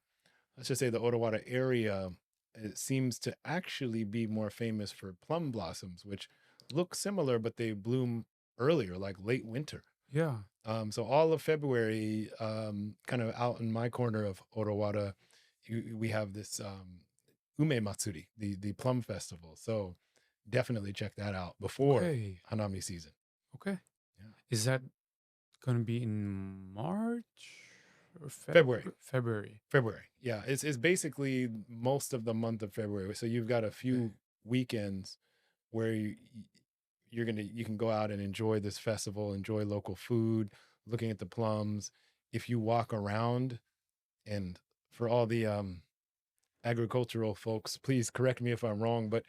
let's just say the Odawara area, it seems to actually be more famous for plum blossoms, which look similar, but they bloom earlier, like late winter. Yeah. So all of February, kind of out in my corner of Odawara, we have this Ume Matsuri, the plum festival. So definitely check that out before Hanami season. Okay. Yeah. Is that going to be in March? or February. February. February. Yeah, it's basically most of the month of February. So you've got a few weekends where you can go out and enjoy this festival, enjoy local food, looking at the plums. If you walk around, and for all the agricultural folks, please correct me if I'm wrong, but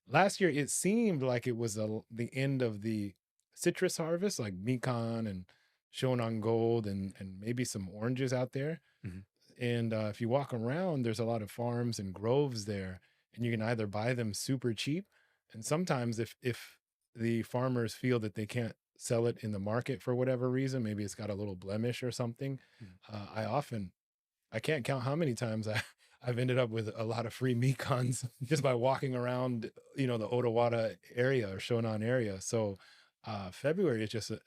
last year it seemed like it was the end of the citrus harvest, like Mikan and Shonan Gold and maybe some oranges out there. Mhm. And if you walk around, there's a lot of farms and groves there, and you can either buy them super cheap, and sometimes if the farmers feel that they can't sell it in the market for whatever reason, maybe it's got a little blemish or something. I can't count how many times I've ended up with a lot of free Mekons just by walking around, the Otawada area or Shonan area. So February is just a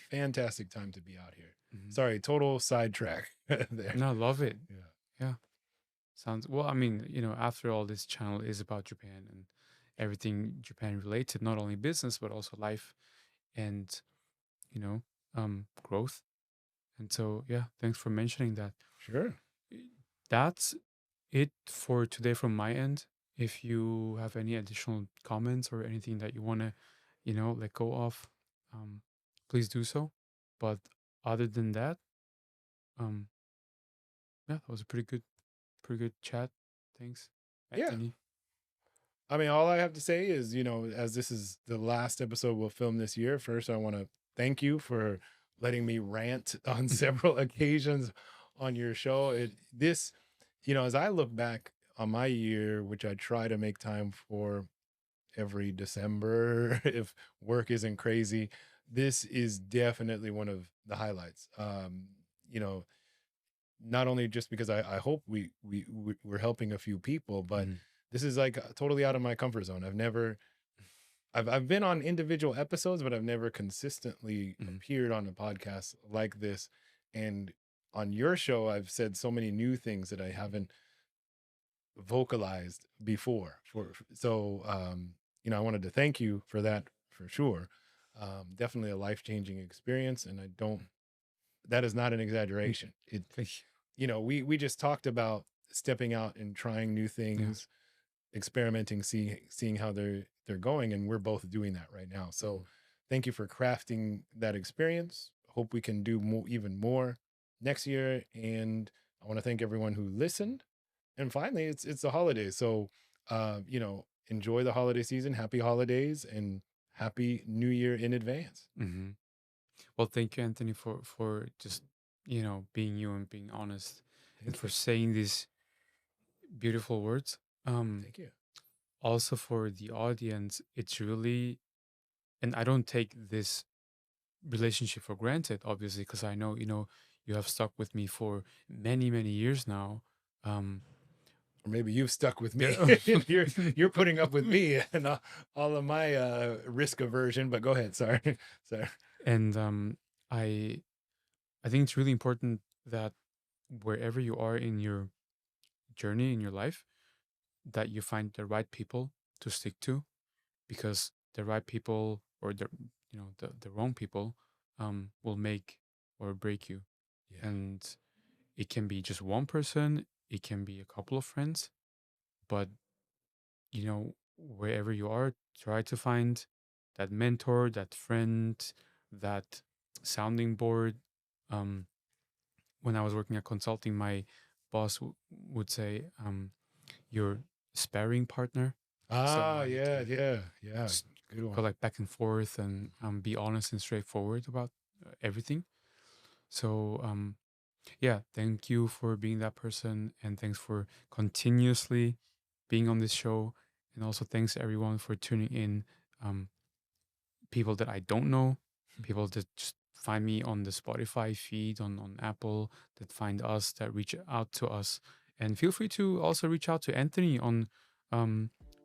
fantastic time to be out here. Mhm. Sorry, total sidetrack there. No, I love it. Yeah. Yeah. Sounds well. I mean, after all, this channel is about Japan and everything Japan related, not only business, but also life and, you know, growth. And so, yeah, thanks for mentioning that. Sure. That's it for today from my end. If you have any additional comments or anything that you want to, let go of, please do so. But other than that, um, yeah, that was a pretty good chat. Thanks, Yeah. Anthony. I mean, all I have to say is, as this is the last episode we'll film this year, first, I want to thank you for letting me rant on several occasions on your show. As I look back on my year, which I try to make time for every December, if work isn't crazy, this is definitely one of the highlights. Not only just because I hope we're helping a few people, but Mhm. this is like totally out of my comfort zone. I've been on individual episodes, but I've never consistently Mhm. appeared on a podcast like this. And on your show, I've said so many new things that I haven't vocalized before. I wanted to thank you for that for sure. Definitely a life-changing experience, and that is not an exaggeration. Thank We just talked about stepping out and trying new things, experimenting, seeing how they're going, and we're both doing that right now. So thank you for crafting that experience. Hope we can do even more next year. And I want to thank everyone who listened. And finally, it's the holidays. So enjoy the holiday season, happy holidays, and happy new year in advance. Mm-hmm. Well, thank you, Anthony, for just being you and being honest, and for saying these beautiful words. Thank you. Also for the audience, it's really, and I don't take this relationship for granted, obviously, because I know you have stuck with me for many years now. Or maybe you've stuck with me. Yeah. you're putting up with me and all of my risk aversion. But go ahead. Sorry. And I think it's really important that wherever you are in your journey in your life, that you find the right people to stick to, because the right people or the wrong people will make or break you. Yeah. And it can be just one person, it can be a couple of friends, but wherever you are, try to find that mentor, that friend, that sounding board. When I was working at consulting, my boss would say, your sparring partner. Yeah. Just Good one. go like back and forth and be honest and straightforward about everything. So yeah, thank you for being that person, and thanks for continuously being on this show, and also thanks everyone for tuning in. People that I don't know, people that just find me on the Spotify feed, on Apple, that find us, that reach out to us. And feel free to also reach out to Anthony on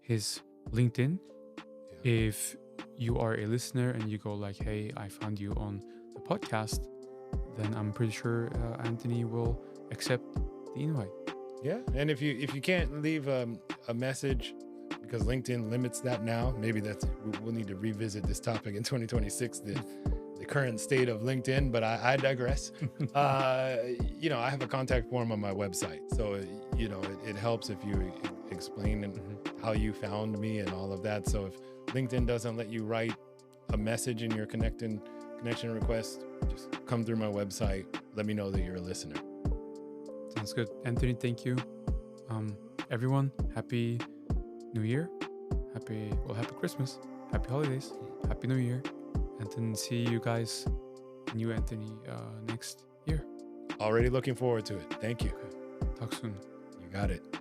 his LinkedIn. Yeah. If you are a listener and you go like, hey, I found you on the podcast, then I'm pretty sure Anthony will accept the invite. Yeah. And if you can't leave a message, because LinkedIn limits that now, maybe we'll need to revisit this topic in 2026, the current state of LinkedIn, but I digress. You know, I have a contact form on my website, so you know it helps if you explain how you found me and all of that. So if LinkedIn doesn't let you write a message in your connection request, just come through my website. Let me know that you're a listener. Sounds good. Anthony, thank you. Everyone, happy New Year. Happy Christmas. Happy holidays. Happy New Year. And then see you guys, new Anthony, next year. Already looking forward to it. Thank you. Okay. Talk soon. You got it.